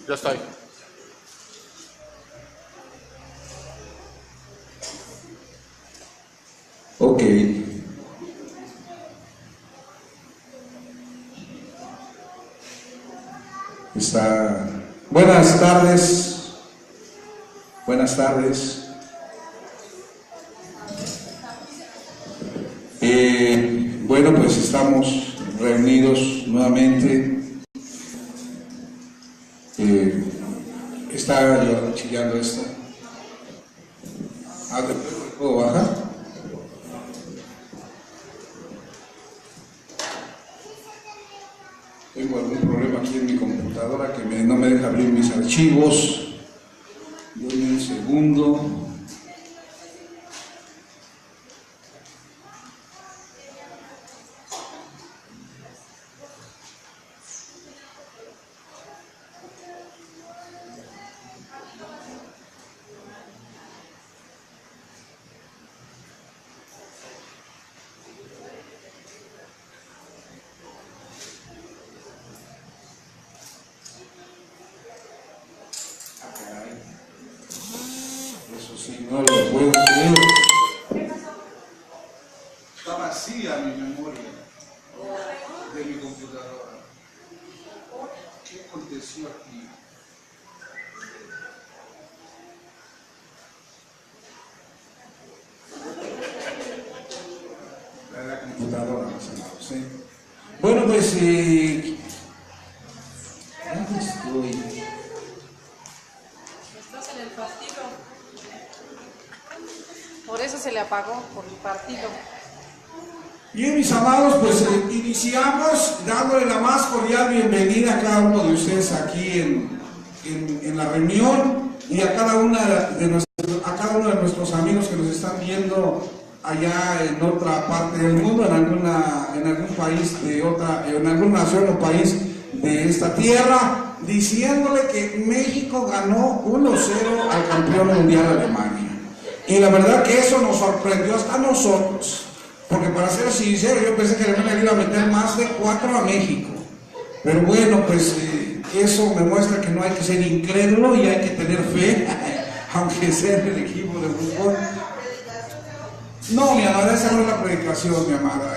Ya estoy. Ok. Buenas tardes. Buenas tardes. Bueno, pues estamos reunidos nuevamente. Está chillando esto. ¿Puedo bajar? Tengo algún problema aquí en mi computadora que no me deja abrir mis archivos. Denme un segundo. Eso sí, no lo puedo creer. Está vacía mi memoria de mi computadora. ¿Qué aconteció aquí? La computadora, mis amados, ¿sí? Bueno, pues, ¿dónde estoy? Estás en el partido. Por eso se le apagó, por el partido. Bien, mis amados, pues iniciamos dándole la más cordial bienvenida a cada uno de ustedes aquí en la reunión y a cada uno de nuestros amigos que nos están viendo allá en otra parte del mundo, en algún país en alguna nación o país de esta tierra, diciéndole que México ganó 1-0 al campeón mundial Alemania. Y la verdad que eso nos sorprendió hasta a nosotros, porque para ser sincero, yo pensé que Alemania le iba a meter más de 4 a México. Pero bueno, pues eso me muestra que no hay que ser incrédulo y hay que tener fe, aunque sea en el equipo de fútbol. No, mi amada, esa no es la predicación, mi amada.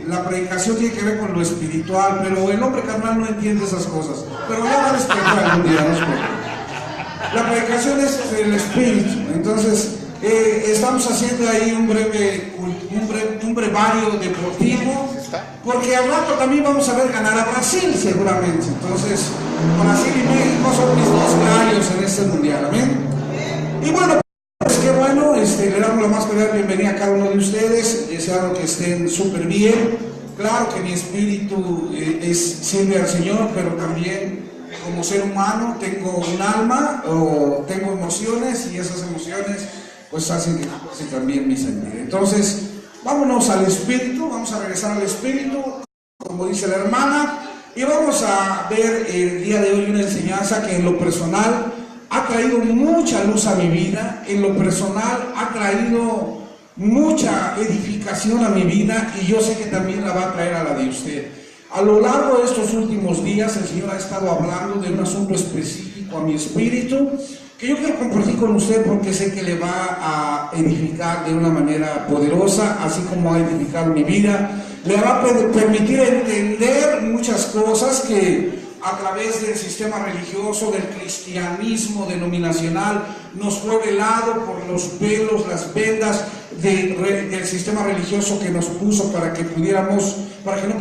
La predicación tiene que ver con lo espiritual, pero el hombre carnal no entiende esas cosas. Pero ya va a despertar algún día, no es porque... La predicación es el espíritu. Entonces, estamos haciendo ahí un brevario deportivo, porque al rato también vamos a ver ganar a Brasil, seguramente. Entonces, Brasil y México son mis dos gallos en este mundial, amén. Y bueno, pues qué bueno, le damos la más cordial bienvenida a cada uno de ustedes, deseando que estén súper bien. Claro que mi espíritu sirve al Señor, pero también como ser humano tengo un alma o tengo emociones, y esas emociones pues hacen que pase también mi sentir. Entonces, vámonos al espíritu, vamos a regresar al espíritu, como dice la hermana, y vamos a ver el día de hoy una enseñanza que en lo personal ha traído mucha luz a mi vida, en lo personal ha traído mucha edificación a mi vida, y yo sé que también la va a traer a la de usted. A lo largo de estos últimos días el Señor ha estado hablando de un asunto específico a mi espíritu que yo quiero compartir con usted, porque sé que le va a edificar de una manera poderosa, así como ha edificado mi vida. Le va a permitir entender muchas cosas que a través del sistema religioso, del cristianismo denominacional, nos fue velado por los velos, las vendas del sistema religioso que nos puso para que no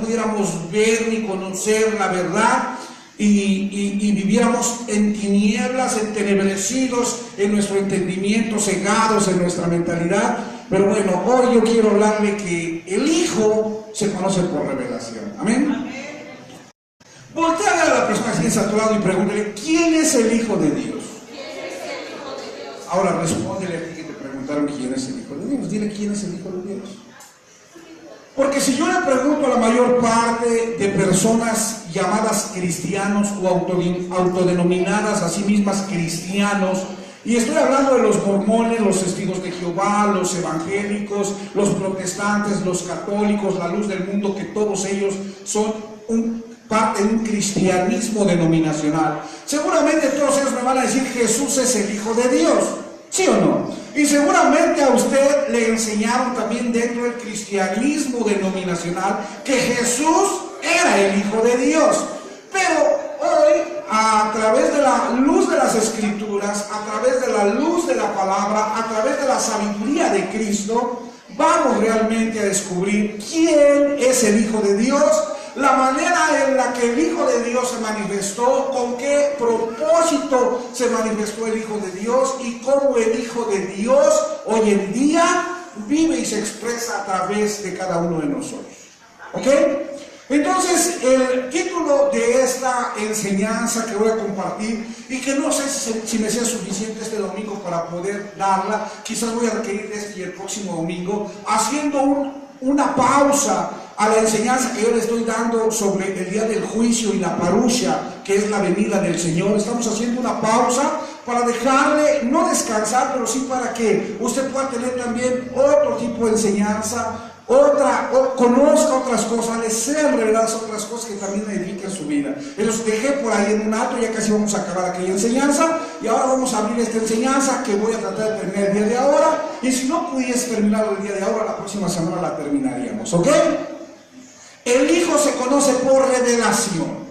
pudiéramos ver ni conocer la verdad, y viviéramos en tinieblas, entenebrecidos en nuestro entendimiento, cegados en nuestra mentalidad. Pero bueno, hoy yo quiero hablarle que el Hijo se conoce por revelación. Amén. Voltea a ver a la persona que está a tu lado y pregúntale: ¿quién es el Hijo de Dios? Ahora respóndele a ti que te preguntaron quién es el Hijo de Dios. Dile: ¿quién es el Hijo de Dios? Porque si yo le pregunto a la mayor parte de personas llamadas cristianos o autodenominadas a sí mismas cristianos, y estoy hablando de los mormones, los testigos de Jehová, los evangélicos, los protestantes, los católicos, la luz del mundo, que todos ellos son parte de un cristianismo denominacional. Seguramente todos ellos me van a decir: Jesús es el Hijo de Dios, ¿sí o no? Y seguramente a usted le enseñaron también dentro del cristianismo denominacional que Jesús era el Hijo de Dios. Pero hoy, a través de la luz de las Escrituras, a través de la luz de la palabra, a través de la sabiduría de Cristo, vamos realmente a descubrir quién es el Hijo de Dios, la manera en la que el Hijo de Dios se manifestó, con qué propósito se manifestó el Hijo de Dios y cómo el Hijo de Dios hoy en día vive y se expresa a través de cada uno de nosotros. ¿Ok? Entonces, el título de esta enseñanza que voy a compartir, y que no sé si me sea suficiente este domingo para poder darla, quizás voy a requerir de este y el próximo domingo, haciendo una pausa a la enseñanza que yo le estoy dando sobre el día del juicio y la parusha, que es la venida del Señor. Estamos haciendo una pausa para dejarle, no descansar, pero sí para que usted pueda tener también otro tipo de enseñanza, conozca otras cosas, les sean reveladas otras cosas que también edifiquen su vida. Los dejé por ahí en un alto, ya casi vamos a acabar aquella enseñanza, y ahora vamos a abrir esta enseñanza que voy a tratar de terminar el día de ahora, y si no pudiese terminarlo el día de ahora, la próxima semana la terminaríamos, ¿ok? El Hijo se conoce por revelación.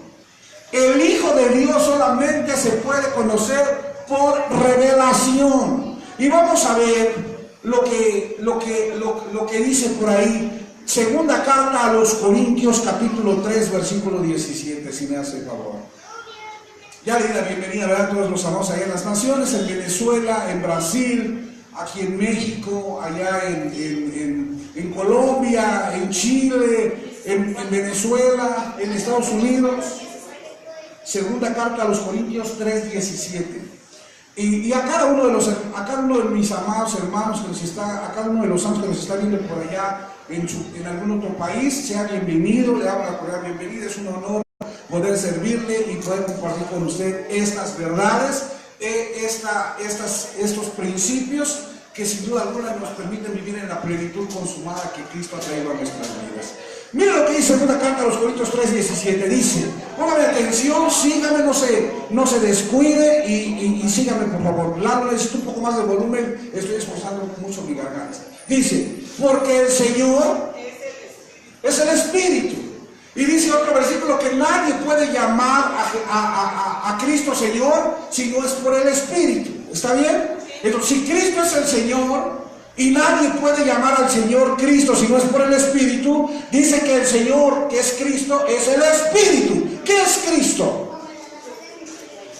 El Hijo de Dios solamente se puede conocer por revelación. Y vamos a ver lo que dice por ahí, segunda carta a los Corintios, capítulo 3, versículo 17, si me hace el favor. Ya le di la bienvenida, ¿verdad? Todos los amados allá en las naciones, en Venezuela, en Brasil, aquí en México, allá en Colombia, en Chile, en Venezuela, en Estados Unidos. Segunda carta a los Corintios 3, 17. Y a cada uno de mis amados hermanos que nos está, a cada uno de los santos que nos está viendo por allá en algún otro país, sea bienvenido, le damos la cordial bienvenida. Es un honor poder servirle y poder compartir con usted estas verdades, estos principios que sin duda alguna nos permiten vivir en la plenitud consumada que Cristo ha traído a nuestras vidas. Mira lo que dice segunda carta a los Corintios 3:17, dice, póngame atención, sígame, no se descuide y sígame por favor. Claro, necesito un poco más de volumen, estoy esforzando mucho mi garganta. Dice, porque el Señor es el Espíritu. Y dice otro versículo que nadie puede llamar a Cristo Señor si no es por el Espíritu. ¿Está bien? Entonces, si Cristo es el Señor, y nadie puede llamar al Señor Cristo si no es por el Espíritu, dice que el Señor, que es Cristo, es el Espíritu. ¿Qué es Cristo?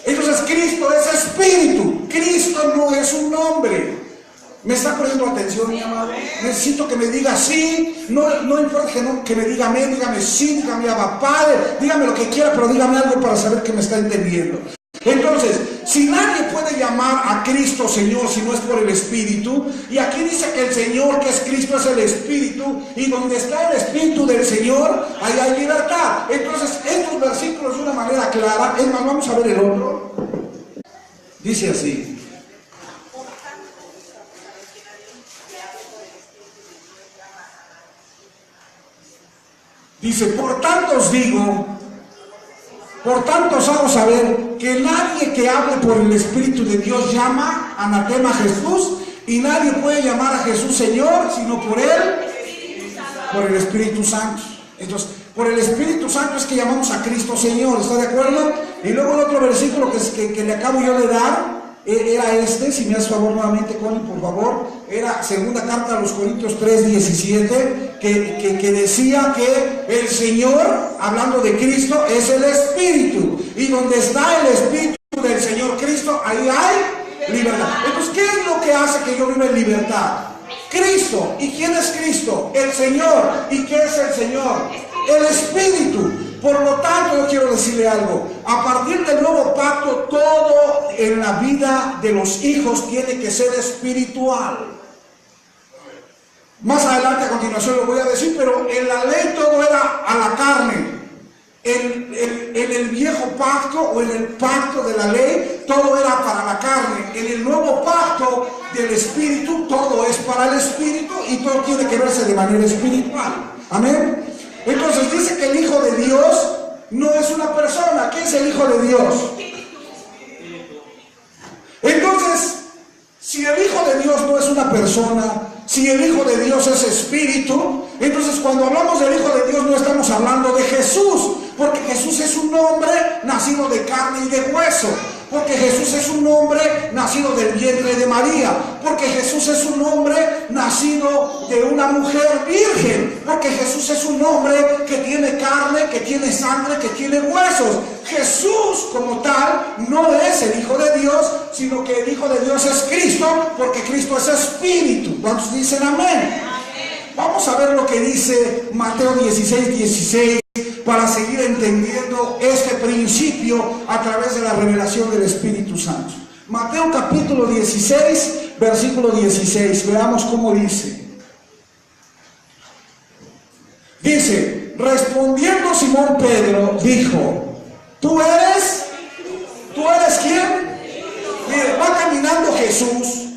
Entonces Cristo es Espíritu. Cristo no es un nombre. ¿Me está poniendo atención, mi amado? Necesito que me diga sí, no importa que me diga amén, dígame sí, dígame Abba Padre, dígame lo que quiera, pero dígame algo para saber que me está entendiendo. Entonces, si nadie puede llamar a Cristo Señor si no es por el Espíritu, y aquí dice que el Señor, que es Cristo, es el Espíritu, y donde está el Espíritu del Señor, ahí hay libertad. Entonces, estos versículos de una manera clara, es más, vamos a ver el otro. Dice así. Dice, por tanto os digo, por tanto os hago saber que nadie que hable por el Espíritu de Dios llama anatema a Jesús, y nadie puede llamar a Jesús Señor sino por el Espíritu Santo. Entonces, por el Espíritu Santo es que llamamos a Cristo Señor, ¿está de acuerdo? Y luego el otro versículo que le acabo yo de dar era este, si me haces favor nuevamente, Connie, por favor, era segunda carta a los Corintios 3:17, que decía que el Señor, hablando de Cristo, es el Espíritu, y donde está el Espíritu del Señor Cristo, ahí hay libertad. Entonces, ¿qué es lo que hace que yo viva en libertad? Cristo. ¿Y quién es Cristo? El Señor. ¿Y qué es el Señor? El Espíritu. Por lo tanto, yo quiero decirle algo. A partir del nuevo pacto, todo en la vida de los hijos tiene que ser espiritual. Más adelante, a continuación, lo voy a decir, pero en la ley todo era a la carne. En el viejo pacto o en el pacto de la ley, todo era para la carne. En el nuevo pacto del Espíritu, todo es para el Espíritu y todo tiene que verse de manera espiritual. Amén. Entonces dice que el Hijo de Dios no es una persona. ¿Qué es el Hijo de Dios? Entonces, si el Hijo de Dios no es una persona, si el Hijo de Dios es espíritu, entonces cuando hablamos del Hijo de Dios no estamos hablando de Jesús, porque Jesús es un hombre nacido de carne y de hueso, porque Jesús es un hombre nacido del vientre de María, porque Jesús es un hombre nacido de una mujer virgen, porque Jesús es un hombre que tiene carne, que tiene sangre, que tiene huesos. Jesús como tal no es el Hijo de Dios, sino que el Hijo de Dios es Cristo, porque Cristo es espíritu. ¿Cuántos dicen amén? Vamos a ver lo que dice Mateo 16:16 para seguir entendiendo este principio a través de la revelación del Espíritu Santo. Mateo capítulo 16, versículo 16. Veamos cómo dice. Dice, respondiendo Simón Pedro, dijo, ¿tú eres quién? Mire, va caminando Jesús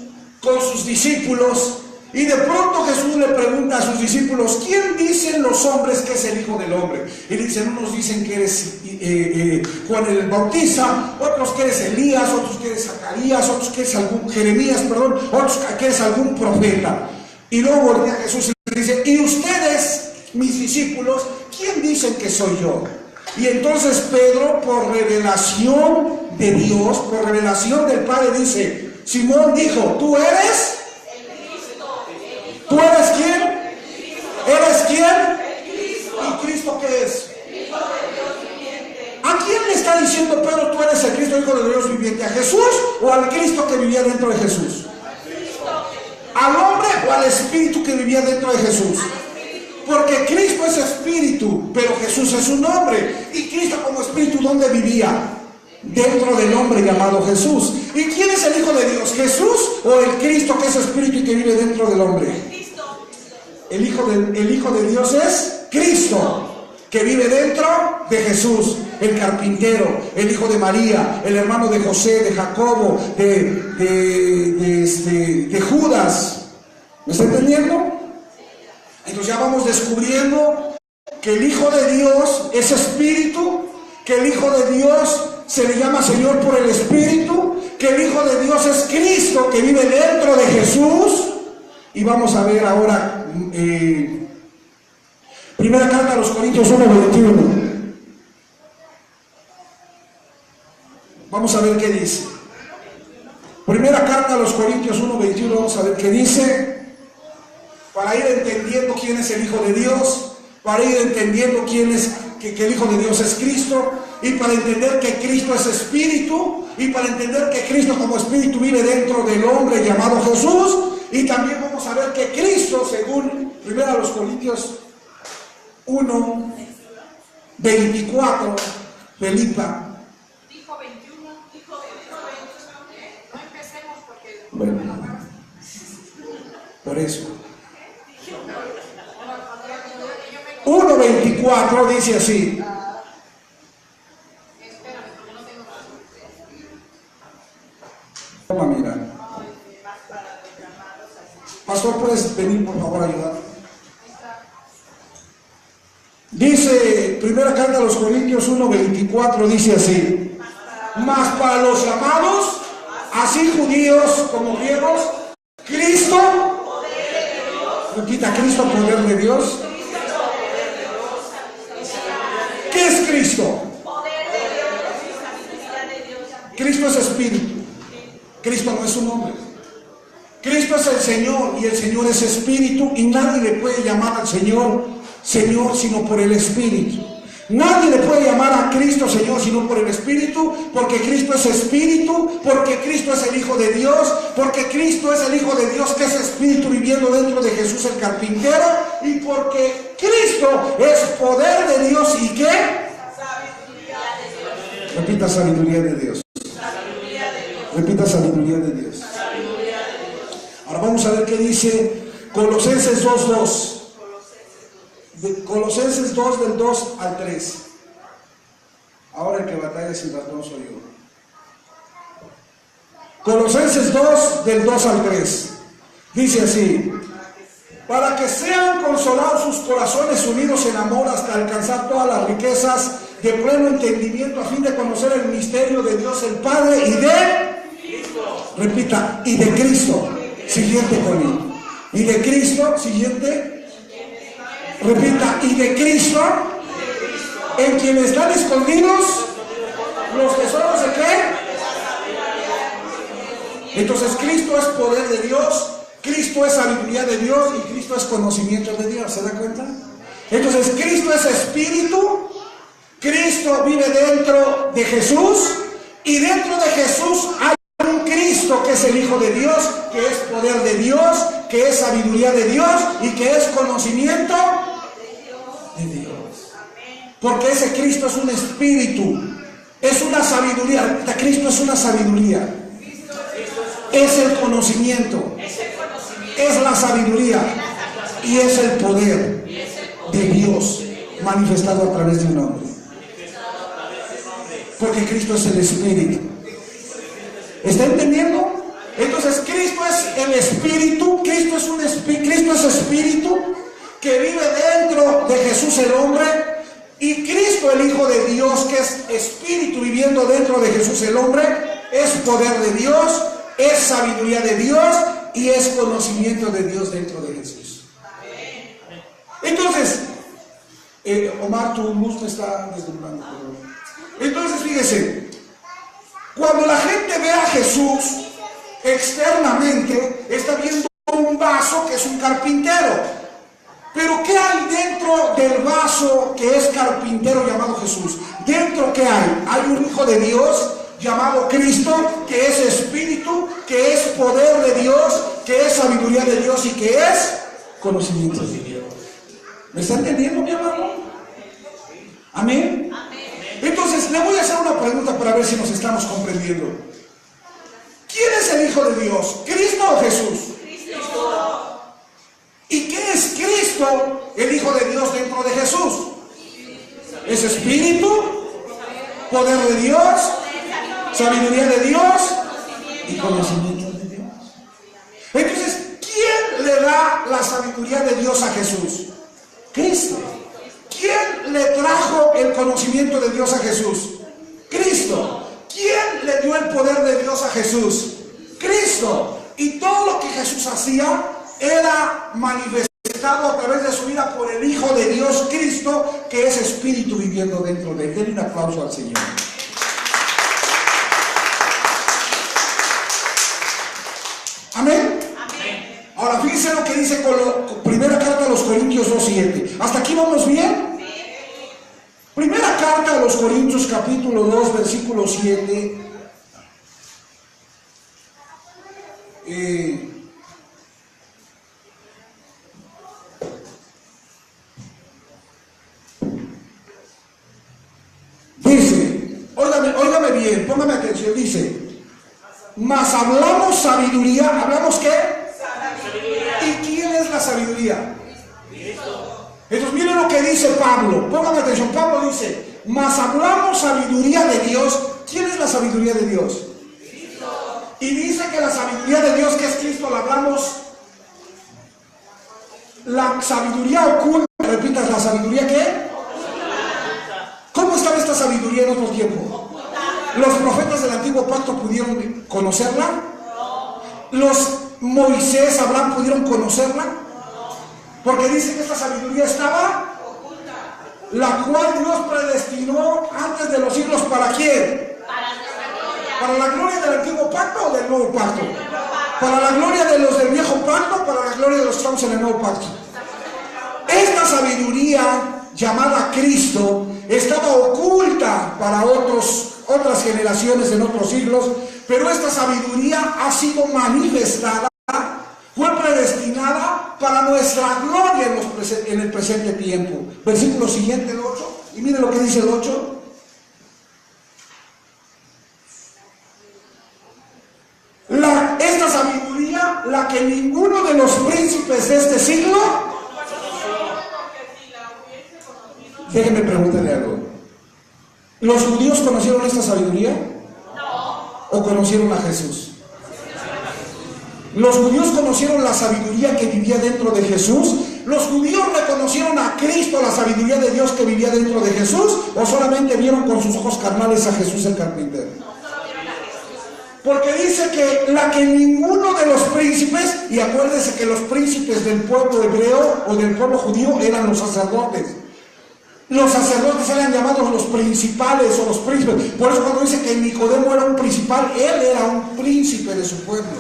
con sus discípulos y de pronto Jesús le pregunta a sus discípulos, ¿quién dicen los hombres que es el Hijo del Hombre? Y dicen, unos dicen que eres Juan el Bautista, otros que eres Elías, otros que eres Zacarías, otros que eres Jeremías, otros que eres algún profeta. Y luego voltea a Jesús y le dice, ¿y ustedes, mis discípulos, quién dicen que soy yo? Y entonces Pedro, por revelación de Dios, por revelación del Padre, dice, Simón dijo, ¿tú eres? ¿Tú eres quién? ¿Eres quién? ¿Y Cristo qué es? ¿A quién le está diciendo Pedro, tú eres el Cristo, Hijo de Dios viviente? ¿A Jesús o al Cristo que vivía dentro de Jesús? ¿Al hombre o al espíritu que vivía dentro de Jesús? Porque Cristo es espíritu, pero Jesús es un hombre. ¿Y Cristo como espíritu dónde vivía? Dentro del hombre llamado Jesús. ¿Y quién es el Hijo de Dios? ¿Jesús o el Cristo que es espíritu y que vive dentro del hombre? El Hijo de Dios es Cristo, que vive dentro de Jesús, el carpintero, el hijo de María, el hermano de José, de Jacobo, de Judas. ¿Me está entendiendo? Entonces ya vamos descubriendo que el Hijo de Dios es espíritu, que el Hijo de Dios se le llama Señor por el Espíritu, que el Hijo de Dios es Cristo, que vive dentro de Jesús. Y vamos a ver ahora primera carta a los Corintios 1:21. Vamos a ver qué dice. Primera carta a los Corintios 1:21, vamos a ver qué dice, para ir entendiendo quién es el Hijo de Dios, para ir entendiendo quién es, que el Hijo de Dios es Cristo, y para entender que Cristo es espíritu, y para entender que Cristo como espíritu vive dentro del hombre llamado Jesús. Y también vamos a ver que Cristo, según 1 Corintios 1:24, Felipa. Dijo 21, dijo 21. No empecemos porque... Bueno, por eso. 1:24 dice así. Toma, mira. Pastor, ¿puedes venir por favor a ayudar? Dice, primera carta a los Corintios 1:24, dice así, mas para los llamados, así judíos como griegos, Cristo, repita, Cristo, poder de Dios. ¿Qué es Cristo? Cristo es espíritu. Cristo no es un hombre. Cristo es el Señor y el Señor es espíritu, y nadie le puede llamar al Señor Señor sino por el Espíritu. Nadie le puede llamar a Cristo Señor sino por el Espíritu, porque Cristo es espíritu, porque Cristo es el Hijo de Dios, porque Cristo es el Hijo de Dios que es espíritu viviendo dentro de Jesús el carpintero, y porque Cristo es poder de Dios. ¿Y qué? Sabiduría de Dios. Repita, sabiduría de Dios. Sabiduría de Dios. Repita, sabiduría de Dios. Sabiduría de Dios. Ahora vamos a ver qué dice Colosenses 2:2. Colosenses 2 del 2 al 3. Ahora el que batalla sin razón soy yo. Colosenses 2 del 2 al 3. Dice así: para que sean consolados sus corazones unidos en amor hasta alcanzar todas las riquezas de pleno entendimiento, a fin de conocer el misterio de Dios el Padre y de Cristo. Repita, y de Cristo. Siguiente conmigo. Y de Cristo, siguiente. Repita, y de Cristo, en quien están escondidos los tesoros de qué. Entonces Cristo es poder de Dios, Cristo es sabiduría de Dios y Cristo es conocimiento de Dios. ¿Se da cuenta? Entonces Cristo es espíritu, Cristo vive dentro de Jesús y dentro de Jesús hay un Cristo que es el Hijo de Dios, que es poder de Dios, que es sabiduría de Dios y que es conocimiento de Dios. Porque ese Cristo es un espíritu, es una sabiduría. Cristo es una sabiduría, es el conocimiento, es la sabiduría y es el poder de Dios manifestado a través de un hombre. Porque Cristo es el espíritu. ¿Está entendiendo? Entonces Cristo es el espíritu, Cristo es espíritu que vive dentro de Jesús el hombre, y Cristo el Hijo de Dios, que es espíritu viviendo dentro de Jesús el hombre, es poder de Dios, es sabiduría de Dios y es conocimiento de Dios dentro de Jesús. Entonces, Omar, tu luz me está deslumbrando. Entonces, fíjese, cuando la gente ve a Jesús externamente, está viendo un vaso que es un carpintero. Pero ¿qué hay dentro del vaso que es carpintero llamado Jesús? ¿Dentro qué hay? Hay un Hijo de Dios llamado Cristo, que es espíritu, que es poder de Dios, que es sabiduría de Dios y que es conocimiento de Dios. ¿Me está entendiendo, mi hermano? ¿Amén? Entonces, le voy a hacer una pregunta para ver si nos estamos comprendiendo. ¿Quién es el Hijo de Dios? ¿Cristo o Jesús? Cristo. ¿Y qué es Cristo, el Hijo de Dios, dentro de Jesús? Es espíritu, poder de Dios, sabiduría de Dios y conocimiento de Dios. Entonces, ¿quién le da la sabiduría de Dios a Jesús? Cristo. ¿Quién le trajo el conocimiento de Dios a Jesús? Cristo. ¿Quién le dio el poder de Dios a Jesús? Cristo. Y todo lo que Jesús hacía era manifestado a través de su vida por el Hijo de Dios, Cristo, que es espíritu viviendo dentro de él. Denle un aplauso al Señor. Amén. Ahora fíjense lo que dice primera carta a los Corintios 2:7. ¿Hasta aquí vamos bien? Primera carta a los Corintios capítulo 2 versículo 7. Dice, óigame bien, póngame atención, dice, mas hablamos sabiduría. ¿Hablamos qué? Sabiduría. ¿Y quién es la sabiduría? Cristo. Entonces miren lo que dice Pablo, póngame atención. Pablo dice, mas hablamos sabiduría de Dios. ¿Quién es la sabiduría de Dios? Cristo. Y dice que la sabiduría de Dios, que es Cristo, la hablamos. La sabiduría oculta. Repitas, ¿la sabiduría qué? ¿Cómo estaba esta sabiduría en otro tiempo? ¿Los profetas del antiguo pacto pudieron conocerla? ¿Los Moisés, Abraham pudieron conocerla? Porque dice que esta sabiduría estaba oculta, la cual Dios predestinó antes de los siglos. ¿Para quién? ¿Para la gloria del antiguo pacto o del nuevo pacto? ¿Para la gloria de los del viejo pacto o para la gloria de los que estamos en el nuevo pacto? Esta sabiduría llamada Cristo estaba oculta para otras generaciones en otros siglos, pero esta sabiduría ha sido manifestada, fue predestinada para nuestra gloria en el presente tiempo. Versículo siguiente, el 8, y miren lo que dice el 8. Esta sabiduría, la que ninguno de los príncipes de este siglo. Déjenme preguntarle algo. ¿Los judíos conocieron esta sabiduría? No. ¿O conocieron a Jesús? Los judíos conocieron la sabiduría que vivía dentro de Jesús, ¿los judíos reconocieron a Cristo, la sabiduría de Dios que vivía dentro de Jesús, o solamente vieron con sus ojos carnales a Jesús el carpintero? Porque dice que la que ninguno de los príncipes, y acuérdense que los príncipes del pueblo hebreo o del pueblo judío eran los sacerdotes. Los sacerdotes eran llamados los principales o los príncipes. Por eso cuando dice que Nicodemo era un principal, él era un príncipe de su pueblo.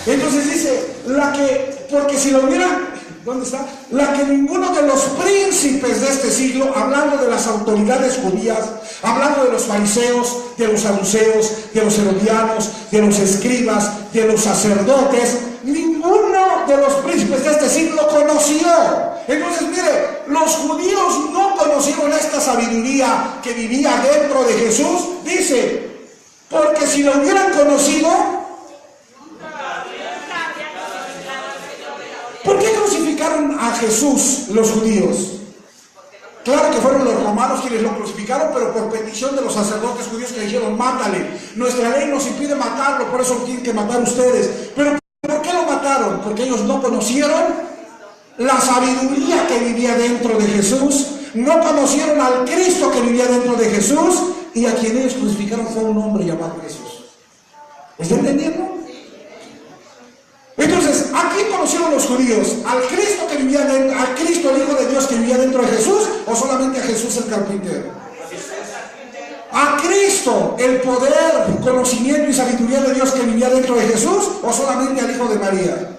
Entonces dice, porque si lo hubieran, ¿dónde está? La que ninguno de los príncipes de este siglo, hablando de las autoridades judías, hablando de los fariseos, de los saduceos, de los herodianos, de los escribas, de los sacerdotes, ninguno de los príncipes de este siglo conoció. Entonces mire, los judíos no conocieron esta sabiduría que vivía dentro de Jesús, dice, porque si lo hubieran conocido, ¿por qué crucificaron a Jesús los judíos? Claro que fueron los romanos quienes lo crucificaron, pero por petición de los sacerdotes judíos que dijeron, mátale. Nuestra ley nos impide matarlo, por eso lo tienen que matar ustedes. Pero ¿por qué lo mataron? Porque ellos no conocieron la sabiduría que vivía dentro de Jesús, no conocieron al Cristo que vivía dentro de Jesús, y a quien ellos crucificaron fue un hombre llamado Jesús. ¿Está entendiendo? Entonces, ¿a quién conocieron los judíos? ¿Al Cristo que vivía dentro, al Cristo el Hijo de Dios que vivía dentro de Jesús, o solamente a Jesús el carpintero? ¿A Cristo el poder, conocimiento y sabiduría de Dios que vivía dentro de Jesús, o solamente al Hijo de María?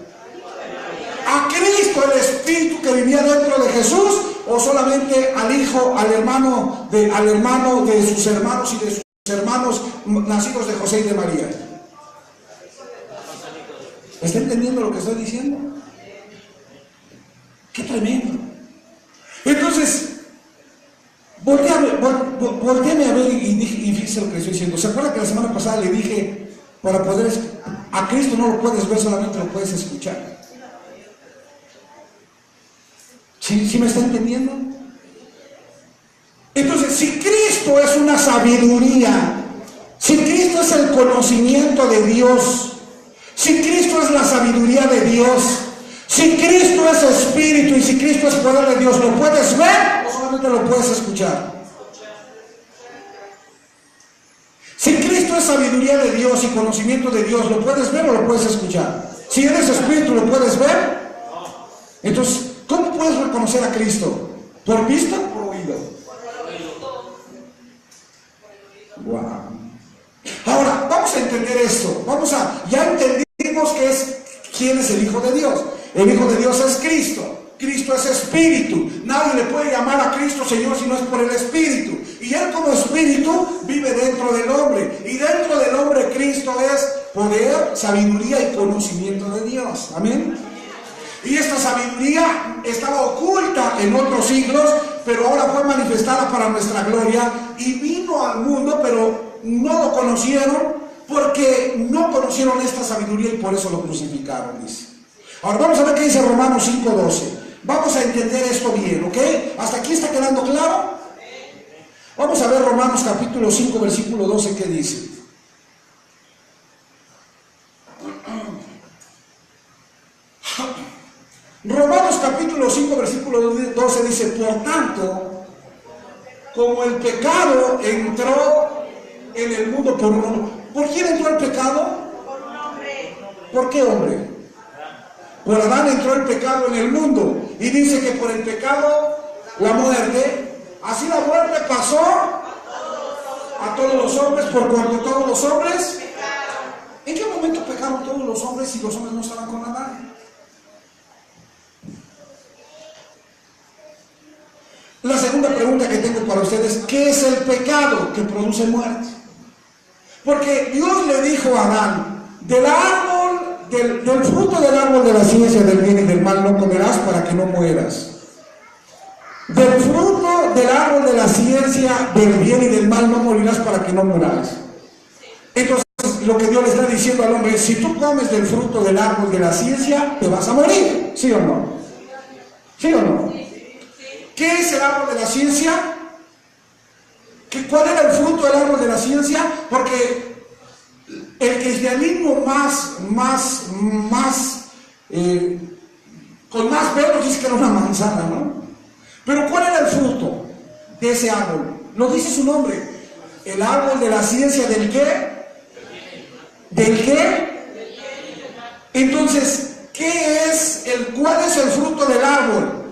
¿A Cristo el Espíritu que vivía dentro de Jesús, o solamente al Hijo, al hermano de sus hermanos y de sus hermanos nacidos de José y de María? ¿Está entendiendo lo que estoy diciendo? ¡Qué tremendo! Entonces, volteame a ver y fíjese lo que estoy diciendo. ¿Se acuerda que la semana pasada le dije, para poder, a Cristo no lo puedes ver, solamente lo puedes escuchar? ¿Sí me está entendiendo? Entonces, si Cristo es una sabiduría, si Cristo es el conocimiento de Dios, si Cristo es la sabiduría de Dios, si Cristo es Espíritu y si Cristo es poder de Dios, ¿lo puedes ver o solamente lo puedes escuchar? Si Cristo es sabiduría de Dios y conocimiento de Dios, ¿lo puedes ver o lo puedes escuchar? Si eres Espíritu, ¿lo puedes ver? Entonces, ¿cómo puedes reconocer a Cristo? ¿Por vista o por oído? Wow. Ahora, vamos a entender esto. Ya entendimos quién es el Hijo de Dios. El Hijo de Dios es Cristo. Cristo es Espíritu. Nadie le puede llamar a Cristo Señor si no es por el Espíritu. Y Él como Espíritu vive dentro del hombre. Y dentro del hombre Cristo es poder, sabiduría y conocimiento de Dios. Amén. Y esta sabiduría estaba oculta en otros siglos, pero ahora fue manifestada para nuestra gloria y vino al mundo, pero no lo conocieron porque no conocieron esta sabiduría y por eso lo crucificaron, dice. Ahora vamos a ver qué dice Romanos 5:12. Vamos a entender esto bien, ¿ok? ¿Hasta aquí está quedando claro? Vamos a ver Romanos capítulo 5, versículo 12, ¿qué dice? Romanos capítulo 5, versículo 12 dice, por tanto, como el pecado entró en el mundo por un hombre. ¿Por quién entró el pecado? Por un hombre. ¿Por qué hombre? Por Adán entró el pecado en el mundo. Y dice que por el pecado, la muerte, así la muerte pasó a todos los hombres, por cuanto todos los hombres. ¿En qué momento pecaron todos los hombres si los hombres no estaban con Adán? La segunda pregunta que tengo para ustedes, ¿qué es el pecado que produce muerte? Porque Dios le dijo a Adán, del fruto del árbol de la ciencia del bien y del mal no comerás para que no mueras. Del fruto del árbol de la ciencia del bien y del mal no morirás para que no mueras. Entonces, lo que Dios le está diciendo al hombre es, si tú comes del fruto del árbol de la ciencia, te vas a morir. ¿Sí o no? ¿Sí o no? ¿Qué es el árbol de la ciencia? ¿Cuál era el fruto del árbol de la ciencia? Porque el cristianismo más con más pelos dice que era una manzana, ¿no? Pero ¿cuál era el fruto de ese árbol? No dice su nombre. El árbol de la ciencia del qué. ¿Del qué? Entonces, ¿cuál es el fruto del árbol?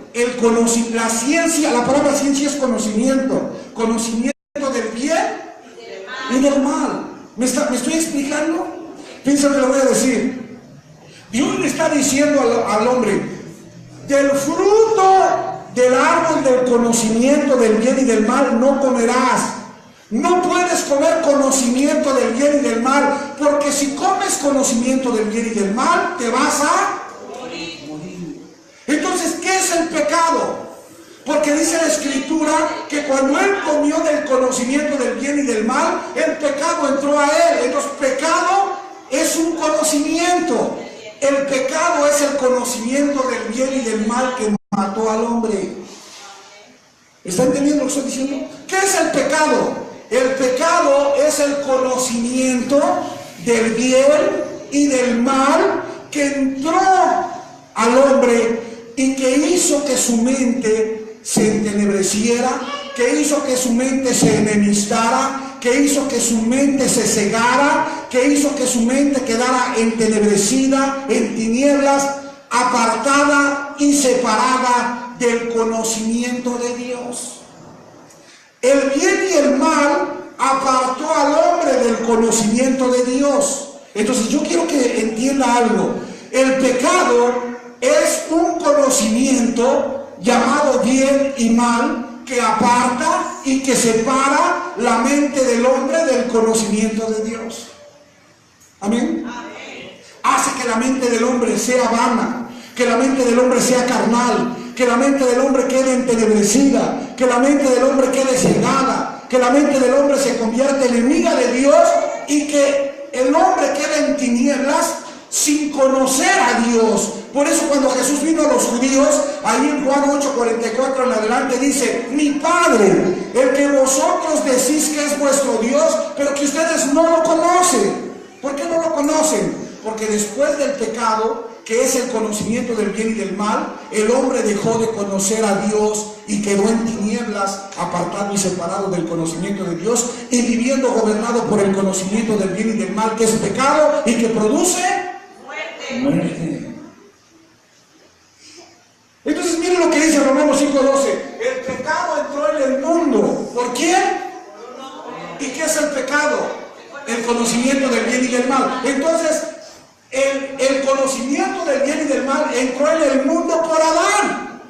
La ciencia, la palabra ciencia es conocimiento. Conocimiento del bien y del mal. ¿Me estoy explicando? Piensa que lo voy a decir. Dios le está diciendo al hombre, del fruto del árbol del conocimiento del bien y del mal no comerás. No puedes comer conocimiento del bien y del mal, porque si comes conocimiento del bien y del mal, te vas a morir. Entonces, ¿qué es el pecado? Porque dice la Escritura que cuando él comió del conocimiento del bien y del mal, el pecado entró a él. Entonces, pecado es un conocimiento. El pecado es el conocimiento del bien y del mal que mató al hombre. ¿Está entendiendo lo que estoy diciendo? ¿Qué es el pecado? El pecado es el conocimiento del bien y del mal que entró al hombre y que hizo que su mente se entenebreciera, que hizo que su mente se enemistara, que hizo que su mente se cegara, que hizo que su mente quedara entenebrecida, en tinieblas, apartada y separada del conocimiento de Dios. El bien y el mal apartó al hombre del conocimiento de Dios. Entonces yo quiero que entienda algo. El pecado es un conocimiento llamado bien y mal que aparta y que separa la mente del hombre del conocimiento de Dios. Amén. Hace que la mente del hombre sea vana, que la mente del hombre sea carnal, que la mente del hombre quede entenebrecida, que la mente del hombre quede cegada, que la mente del hombre se convierta enemiga de Dios y que el hombre quede en tinieblas sin conocer a Dios. Por eso cuando Jesús vino a los judíos, ahí en Juan 8:44 en adelante dice, mi Padre, el que vosotros decís que es vuestro Dios, pero que ustedes no lo conocen. ¿Por qué no lo conocen? Porque después del pecado, que es el conocimiento del bien y del mal, el hombre dejó de conocer a Dios y quedó en tinieblas, apartado y separado del conocimiento de Dios y viviendo gobernado por el conocimiento del bien y del mal, que es pecado y que produce muerte. Entonces miren lo que dice Romanos 5:12. El pecado entró en el mundo. ¿Por quién? ¿Y qué es el pecado? El conocimiento del bien y del mal. Entonces el conocimiento del bien y del mal entró en el mundo por Adán.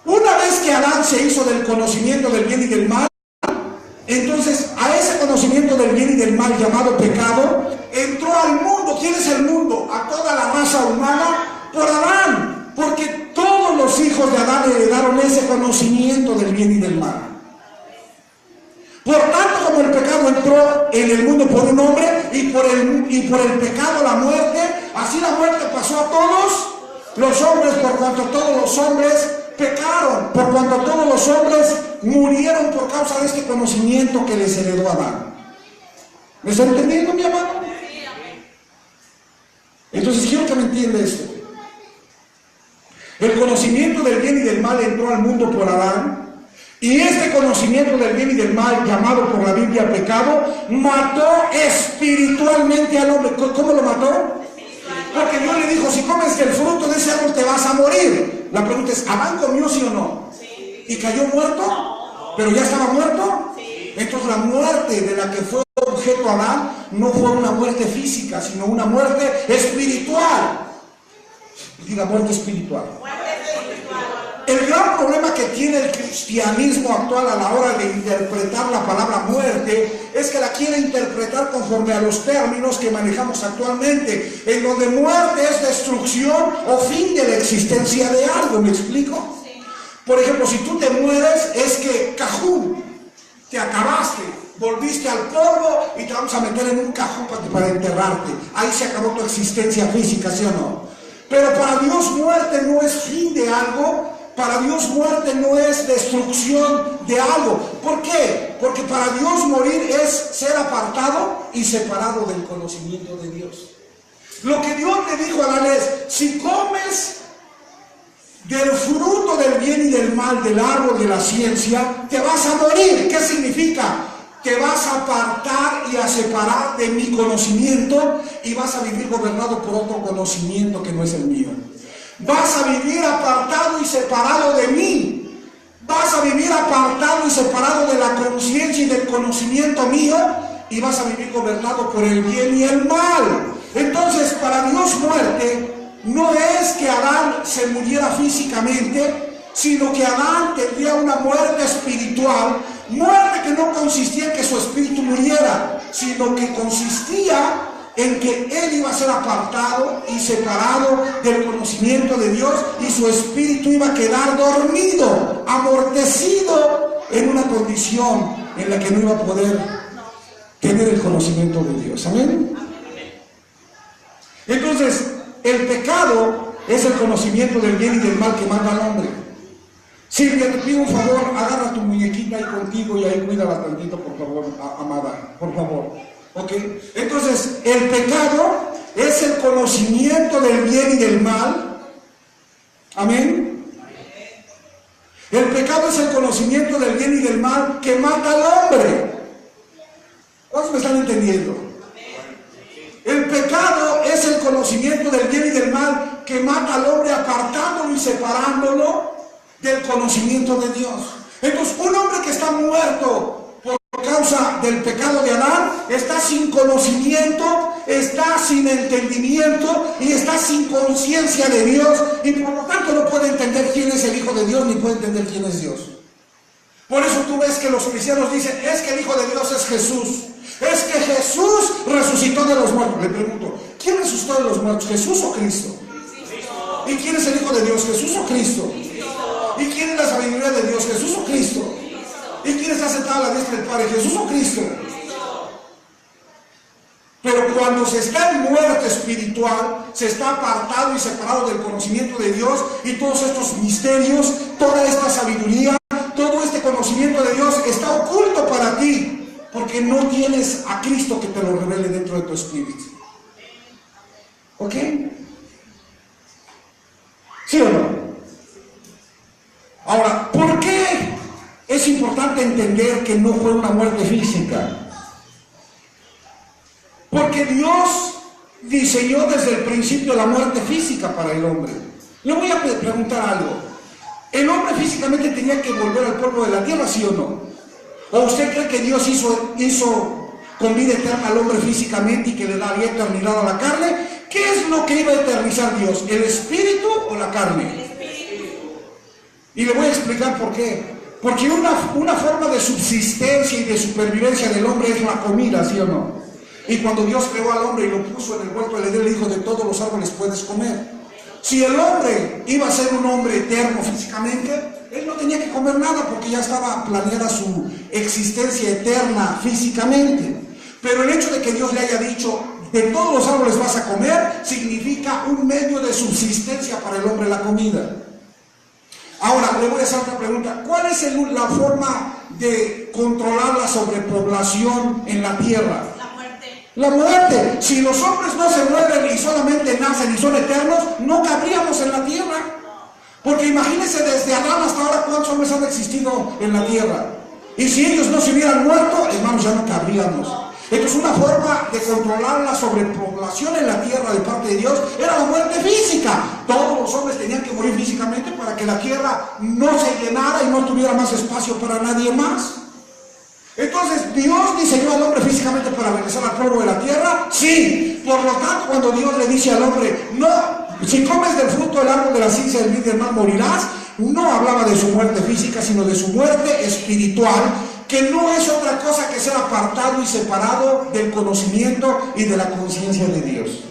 Una vez que Adán se hizo del conocimiento del bien y del mal, entonces a ese conocimiento del bien y del mal llamado pecado entró al mundo. ¿Quién es el mundo? A toda la raza humana por Adán, porque todos los hijos de Adán heredaron ese conocimiento del bien y del mal. Por tanto, como el pecado entró en el mundo por un hombre y por el pecado la muerte, así la muerte pasó a todos los hombres, por cuanto todos los hombres pecaron, por cuanto todos los hombres murieron por causa de este conocimiento que les heredó Adán. ¿Me está entendiendo, mi amado? Entonces quiero que me entienda esto. El conocimiento del bien y del mal entró al mundo por Adán. Y este conocimiento del bien y del mal, llamado por la Biblia pecado, mató espiritualmente al hombre. ¿Cómo lo mató? Porque Dios le dijo, si comes del fruto de ese árbol te vas a morir. La pregunta es, ¿Adán comió sí o no? ¿Y cayó muerto? ¿Pero ya estaba muerto? Entonces la muerte de la que fue objeto Adán no fue una muerte física, sino una muerte espiritual. Diga, muerte espiritual. El gran problema que tiene el cristianismo actual a la hora de interpretar la palabra muerte es que la quiere interpretar conforme a los términos que manejamos actualmente, en donde muerte es destrucción o fin de la existencia de algo. ¿Me explico? Por ejemplo, si tú te mueres, es que cajú, te acabaste, volviste al polvo y te vamos a meter en un cajón para enterrarte. Ahí se acabó tu existencia física, ¿sí o no? Pero para Dios muerte no es fin de algo. Para Dios muerte no es destrucción de algo. ¿Por qué? Porque para Dios morir es ser apartado y separado del conocimiento de Dios. Lo que Dios le dijo a Adán es: si comes del fruto del bien y del mal, del árbol de la ciencia, te vas a morir. ¿Qué significa? Te vas a apartar y a separar de mi conocimiento y vas a vivir gobernado por otro conocimiento que no es el mío. Vas a vivir apartado y separado de mí. Vas a vivir apartado y separado de la conciencia y del conocimiento mío, y vas a vivir gobernado por el bien y el mal. Entonces, para Dios, muerte no es que Adán se muriera físicamente, sino que Adán tendría una muerte espiritual, muerte que no consistía en que su espíritu muriera, sino que consistía en que él iba a ser apartado y separado del conocimiento de Dios, y su espíritu iba a quedar dormido, amortecido, en una condición en la que no iba a poder tener el conocimiento de Dios. Amén. Entonces, el pecado es el conocimiento del bien y del mal que manda al hombre. Silvia, te pido un favor, agarra tu muñequita ahí contigo y ahí cuídala tantito, por favor, amada, por favor. ¿Ok? Entonces, el pecado es el conocimiento del bien y del mal. Amén. El pecado es el conocimiento del bien y del mal que mata al hombre. ¿Cuántos me están entendiendo? El pecado es el conocimiento del bien y del mal que mata al hombre, apartándolo y separándolo del conocimiento de Dios. Entonces, un hombre que está muerto por causa del pecado de Adán está sin conocimiento, está sin entendimiento y está sin conciencia de Dios, y por lo tanto no puede entender quién es el Hijo de Dios, ni puede entender quién es Dios. Por eso tú ves que los cristianos dicen: es que el Hijo de Dios es Jesús. Es que Jesús resucitó de los muertos. Le pregunto: ¿quién resucitó de los muertos? ¿Jesús o Cristo? Cristo. ¿Y quién es el Hijo de Dios? ¿Jesús o Cristo? Cristo. ¿Y quién es la sabiduría de Dios? ¿Jesús o Cristo? Cristo. ¿Y quién está sentado a la diestra del Padre? ¿Jesús o Cristo? Cristo. Pero cuando se está en muerte espiritual, se está apartado y separado del conocimiento de Dios, y todos estos misterios, toda esta sabiduría, todo este conocimiento de Dios está oculto para ti, porque no tienes a Cristo que te lo revele dentro de tu espíritu. ¿Ok? ¿Sí o no? Ahora, ¿por qué es importante entender que no fue una muerte física? Porque Dios diseñó desde el principio la muerte física para el hombre. Le voy a preguntar algo. ¿El hombre físicamente tenía que volver al polvo de la tierra, sí o no? ¿O usted cree que Dios hizo con vida eterna al hombre físicamente y que le daría eternidad a la carne? ¿Qué es lo que iba a eternizar Dios? ¿El espíritu o la carne? El espíritu. Y le voy a explicar por qué. Porque una forma de subsistencia y de supervivencia del hombre es la comida, ¿sí o no? Y cuando Dios creó al hombre y lo puso en el huerto del Edén, le dijo: de todos los árboles puedes comer. Si el hombre iba a ser un hombre eterno físicamente, él no tenía que comer nada, porque ya estaba planeada su existencia eterna físicamente. Pero el hecho de que Dios le haya dicho: de todos los árboles vas a comer, significa un medio de subsistencia para el hombre, la comida. Ahora, le voy a hacer otra pregunta. ¿Cuál es la forma de controlar la sobrepoblación en la tierra? La muerte. Si los hombres no se mueren y solamente nacen y son eternos, no cabríamos en la tierra. Porque imagínense, desde Adán hasta ahora, ¿cuántos hombres han existido en la tierra? Y si ellos no se hubieran muerto, hermanos, ya no cabríamos. Entonces, una forma de controlar la sobrepoblación en la tierra de parte de Dios era la muerte física. Todos los hombres tenían que morir físicamente para que la tierra no se llenara y no tuviera más espacio para nadie más. Entonces, ¿Dios diseñó al hombre físicamente para regresar al polvo de la tierra? Sí. Por lo tanto, cuando Dios le dice al hombre: no, si comes del fruto del árbol de la ciencia del bien y del mal morirás, no hablaba de su muerte física, sino de su muerte espiritual, que no es otra cosa que ser apartado y separado del conocimiento y de la conciencia de Dios.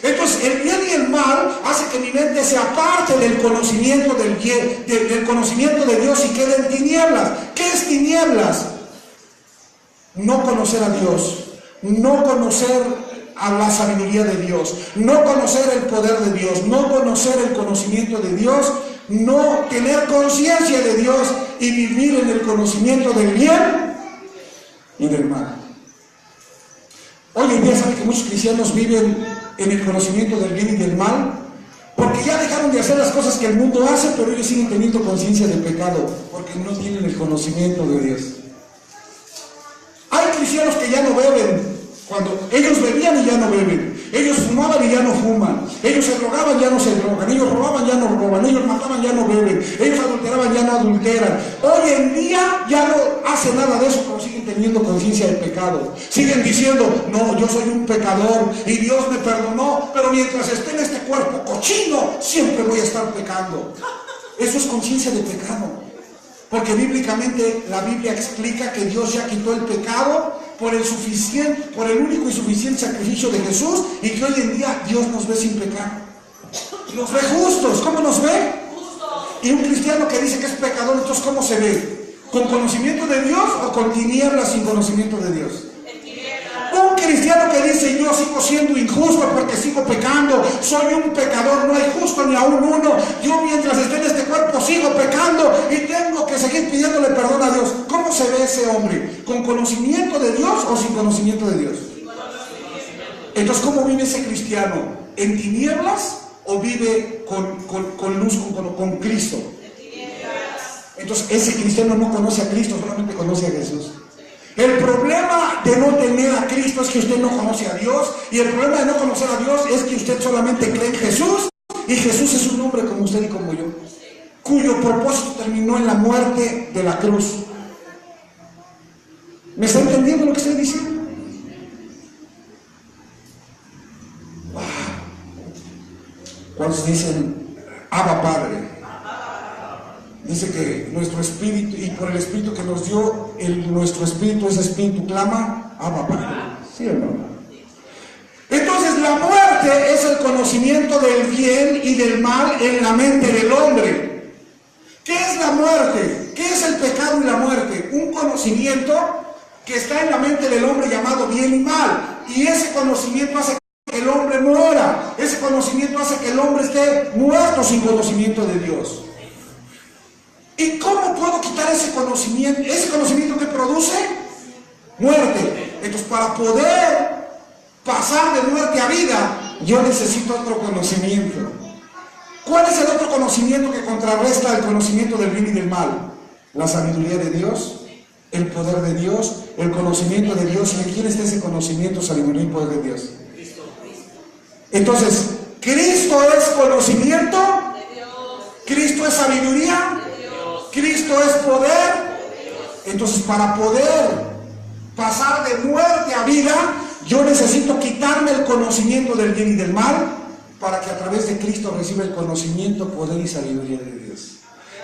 Entonces, el bien y el mal hace que mi mente se aparte del conocimiento del conocimiento de Dios y quede en tinieblas. ¿Qué es tinieblas? No conocer a Dios, no conocer a la sabiduría de Dios, no conocer el poder de Dios, no conocer el conocimiento de Dios, no tener conciencia de Dios y vivir en el conocimiento del bien y del mal. Hoy en día saben que muchos cristianos viven en el conocimiento del bien y del mal, porque ya dejaron de hacer las cosas que el mundo hace, pero ellos siguen teniendo conciencia del pecado, porque no tienen el conocimiento de Dios. Hay cristianos que ya no beben, cuando ellos bebían y ya no beben, ellos fumaban y ya no fuman, ellos se drogaban, ya no se drogan, ellos robaban, ya no roban, ellos mataban, ya no beben, ellos adulteraban, ya no adulteran. Hoy en día ya no hacen nada de eso, pero siguen teniendo conciencia del pecado. Siguen diciendo, no, yo soy un pecador y Dios me perdonó, pero mientras esté en este cuerpo cochino, siempre voy a estar pecando. Eso es conciencia de pecado. Porque bíblicamente la Biblia explica que Dios ya quitó el pecado por el único y suficiente sacrificio de Jesús, y que hoy en día Dios nos ve sin pecado. Nos ve justos. ¿Cómo nos ve? Y un cristiano que dice que es pecador, entonces ¿cómo se ve? ¿Con conocimiento de Dios o con tinieblas sin conocimiento de Dios? Un cristiano que dice, yo sigo siendo injusto porque sigo pecando, soy un pecador, no hay justo ni aún uno, yo mientras esté en este cuerpo sigo pecando y tengo que seguir pidiéndole perdón a Dios. ¿Cómo se ve ese hombre? ¿Con conocimiento de Dios o sin conocimiento de Dios? Entonces, ¿cómo vive ese cristiano? ¿En tinieblas o vive con luz, con Cristo? Entonces, ese cristiano no conoce a Cristo, solamente conoce a Jesús. El problema de no tener a Cristo es que usted no conoce a Dios, y el problema de no conocer a Dios es que usted solamente cree en Jesús, y Jesús es un hombre como usted y como yo, cuyo propósito terminó en la muerte de la cruz. ¿Me está entendiendo lo que estoy diciendo? Wow. ¿Cuántos dicen Abba Padre? Dice que nuestro espíritu, y por el espíritu que nos dio, nuestro espíritu, ese espíritu clama, Abba Padre. ¿Sí o no? Entonces la muerte es el conocimiento del bien y del mal en la mente del hombre. ¿Qué es la muerte? ¿Qué es el pecado y la muerte? Un conocimiento que está en la mente del hombre llamado bien y mal. Y ese conocimiento hace que el hombre muera. Ese conocimiento hace que el hombre esté muerto sin conocimiento de Dios. ¿Y cómo puedo quitar ese conocimiento? ¿Ese conocimiento que produce? Muerte. Entonces, para poder pasar de muerte a vida, yo necesito otro conocimiento. ¿Cuál es el otro conocimiento que contrarresta el conocimiento del bien y del mal? La sabiduría de Dios, el poder de Dios, el conocimiento de Dios. ¿Y de quién está ese conocimiento, sabiduría y poder de Dios? Entonces, ¿Cristo es conocimiento? ¿Cristo es sabiduría? ¿Cristo es poder? Entonces, para poder pasar de muerte a vida, yo necesito quitarme el conocimiento del bien y del mal, para que a través de Cristo reciba el conocimiento, poder y sabiduría de Dios.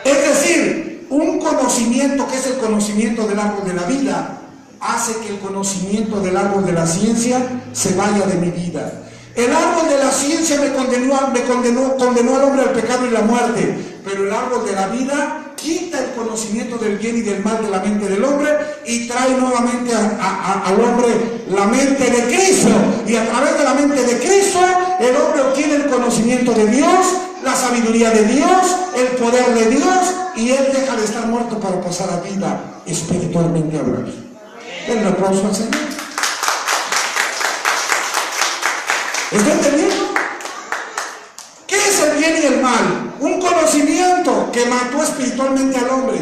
Es decir, un conocimiento que es el conocimiento del árbol de la vida, hace que el conocimiento del árbol de la ciencia se vaya de mi vida. El árbol de la ciencia condenó al hombre al pecado y la muerte, pero el árbol de la vida quita el conocimiento del bien y del mal de la mente del hombre y trae nuevamente al hombre la mente de Cristo, y a través de la mente de Cristo el hombre obtiene el conocimiento de Dios, la sabiduría de Dios, el poder de Dios, y él deja de estar muerto para pasar a vida espiritualmente hablando. Den un aplauso al Señor. ¿Está entendiendo? ¿Qué es el bien y el mal? Un conocimiento que mató espiritualmente al hombre.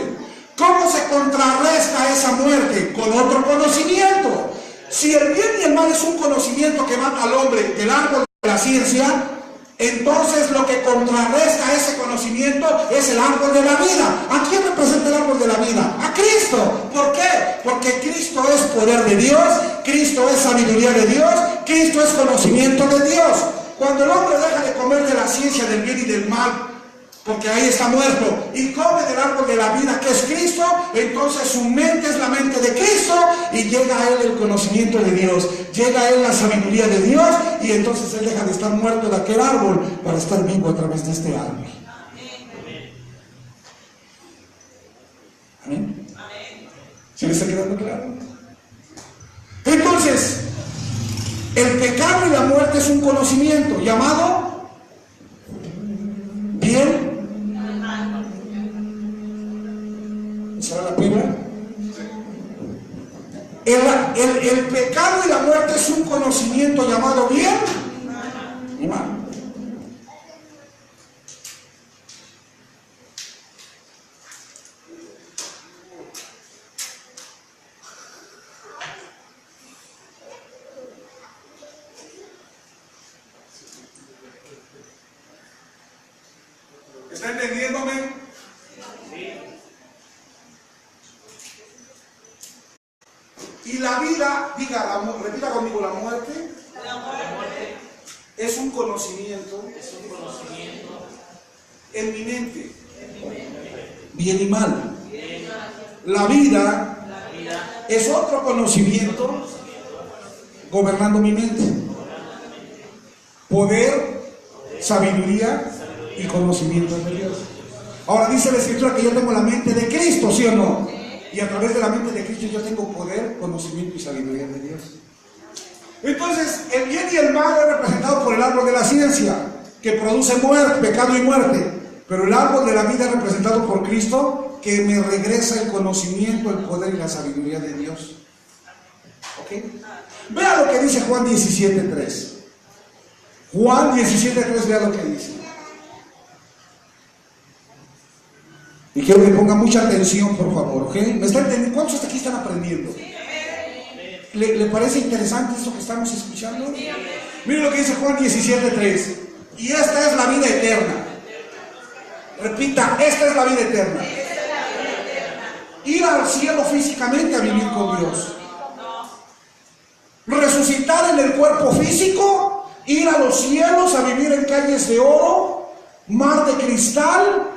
¿Cómo se contrarresta esa muerte? Con otro conocimiento. Si el bien y el mal es un conocimiento que mata al hombre del árbol de la ciencia, entonces lo que contrarresta ese conocimiento es el árbol de la vida. ¿A quién representa el árbol de la vida? A Cristo. ¿Por qué? Porque Cristo es poder de Dios, Cristo es sabiduría de Dios, Cristo es conocimiento de Dios. Cuando el hombre deja de comer de la ciencia del bien y del mal, porque ahí está muerto, y come del árbol de la vida que es Cristo, entonces su mente es la mente de Cristo, y llega a él el conocimiento de Dios, llega a él la sabiduría de Dios, y entonces él deja de estar muerto de aquel árbol para estar vivo a través de este árbol. ¿Amén? ¿Sí le está quedando claro? Entonces, el pecado y la muerte es un conocimiento llamado bien. ¿Será la pena? El pecado y la muerte es un conocimiento llamado bien mi hermano. ¿Está entendiéndome? Y la vida, diga, repita conmigo, la muerte es un conocimiento en mi mente, bien y mal. La vida es otro conocimiento gobernando mi mente. Poder, sabiduría y conocimiento de Dios. Ahora dice la Escritura que yo tengo la mente de Cristo, ¿sí o no? Y a través de la mente de Cristo yo tengo poder, conocimiento y sabiduría de Dios. Entonces, el bien y el mal es representado por el árbol de la ciencia, que produce muerte, pecado y muerte. Pero el árbol de la vida es representado por Cristo, que me regresa el conocimiento, el poder y la sabiduría de Dios. ¿Ok? Vea lo que dice Juan 17:3. Juan 17:3, vea lo que dice. Y quiero que pongan mucha atención, por favor, ¿ok? ¿Me están entendiendo? ¿Cuántos hasta aquí están aprendiendo? ¿Le parece interesante esto que estamos escuchando? Miren lo que dice Juan 17:3. Y esta es la vida eterna. Repita, esta es la vida eterna. Ir al cielo físicamente a vivir con Dios. Resucitar en el cuerpo físico. Ir a los cielos a vivir en calles de oro, mar de cristal.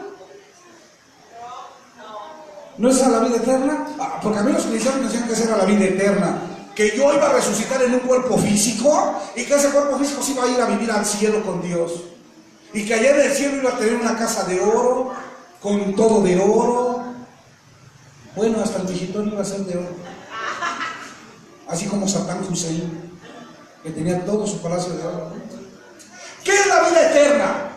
¿No es esa la vida eterna? Porque a mí los cristianos me decían que esa era la vida eterna. Que yo iba a resucitar en un cuerpo físico y que ese cuerpo físico se iba a ir a vivir al cielo con Dios. Y que allá en el cielo iba a tener una casa de oro, con todo de oro. Bueno, hasta el vigitón iba a ser de oro. Así como Satán Hussein, que tenía todo su palacio de oro. ¿Qué es la vida eterna?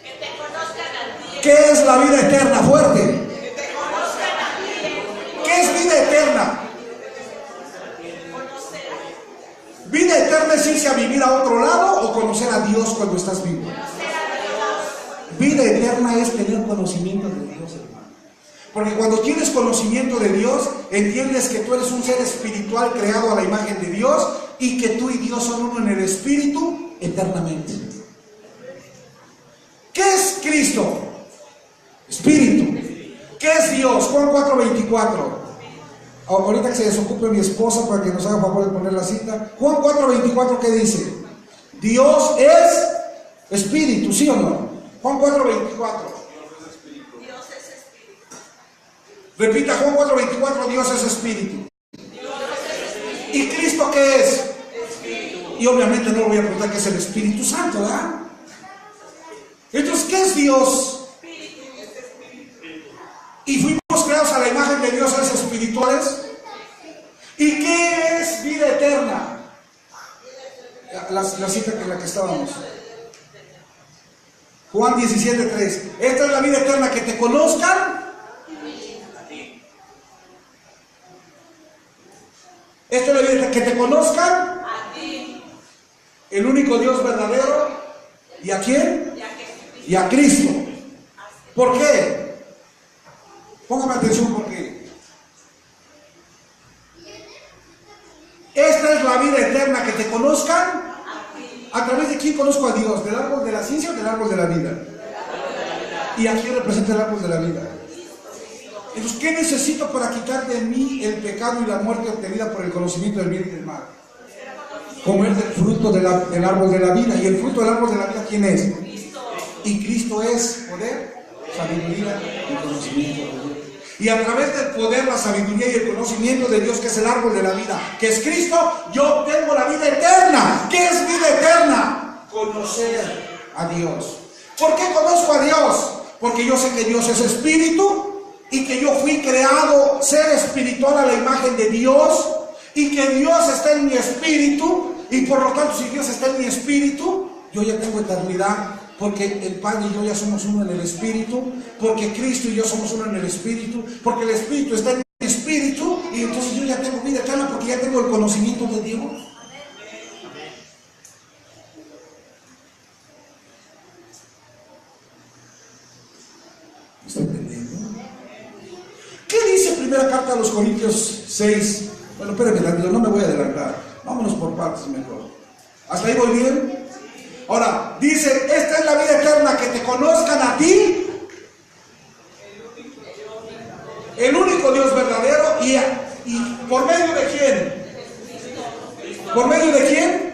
Que te conozcan a ti. ¿Qué es la vida eterna? Fuerte. Que te conozcan a ti. ¿Qué es vida eterna? Conocer. ¿Vida eterna es irse a vivir a otro lado o conocer a Dios cuando estás vivo? Conocer a Dios. Vida eterna es tener conocimiento de Dios, hermano. Porque cuando tienes conocimiento de Dios, entiendes que tú eres un ser espiritual creado a la imagen de Dios y que tú y Dios son uno en el espíritu eternamente. ¿Qué es Cristo? Espíritu. ¿Qué es Dios? Juan 4:24. Ahorita que se desocupe mi esposa para que nos haga favor de poner la cita. Juan 4:24, ¿qué dice? Dios es espíritu, ¿sí o no? Juan 4:24. Dios es espíritu. Repita, Juan 4:24, Dios es espíritu. ¿Y Cristo qué es? Espíritu. Y obviamente no le voy a preguntar qué es el Espíritu Santo, ¿verdad? Entonces, ¿qué es Dios? Y fuimos creados a la imagen de Dios, seres espirituales. ¿Y qué es vida eterna? La cita en la que estábamos. Juan 17:3. Esta es la vida eterna, que te conozcan. Esta es la vida eterna, que te conozcan. A ti. El único Dios verdadero. ¿Y a quién? Y a Jesucristo. Y a Cristo. ¿Por qué? Póngame atención, porque esta es la vida eterna, que te conozcan. ¿A través de quién conozco a Dios? ¿Del árbol de la ciencia o del árbol de la vida? ¿Y a quién representa el árbol de la vida? Entonces, ¿qué necesito para quitar de mí el pecado y la muerte obtenida por el conocimiento del bien y del mal? Comer del fruto del árbol de la vida. ¿Y el fruto del árbol de la vida quién es? Y Cristo es poder, sabiduría y conocimiento de Dios. Y a través del poder, la sabiduría y el conocimiento de Dios, que es el árbol de la vida, que es Cristo, yo obtengo la vida eterna. ¿Qué es vida eterna? Conocer a Dios. ¿Por qué conozco a Dios? Porque yo sé que Dios es espíritu y que yo fui creado ser espiritual a la imagen de Dios y que Dios está en mi espíritu, y por lo tanto, si Dios está en mi espíritu, yo ya tengo eternidad. Porque el Padre y yo ya somos uno en el Espíritu, porque Cristo y yo somos uno en el Espíritu, porque el Espíritu está en mi espíritu, y entonces yo ya tengo vida eterna porque ya tengo el conocimiento de Dios. los Corintios 6. Bueno, espérenme, no me voy a adelantar. Vámonos por partes mejor. ¿Hasta ahí voy bien? Ahora, dice, esta es la vida eterna, que te conozcan a ti, el único Dios verdadero, y ¿por medio de quién? ¿Por medio de quién?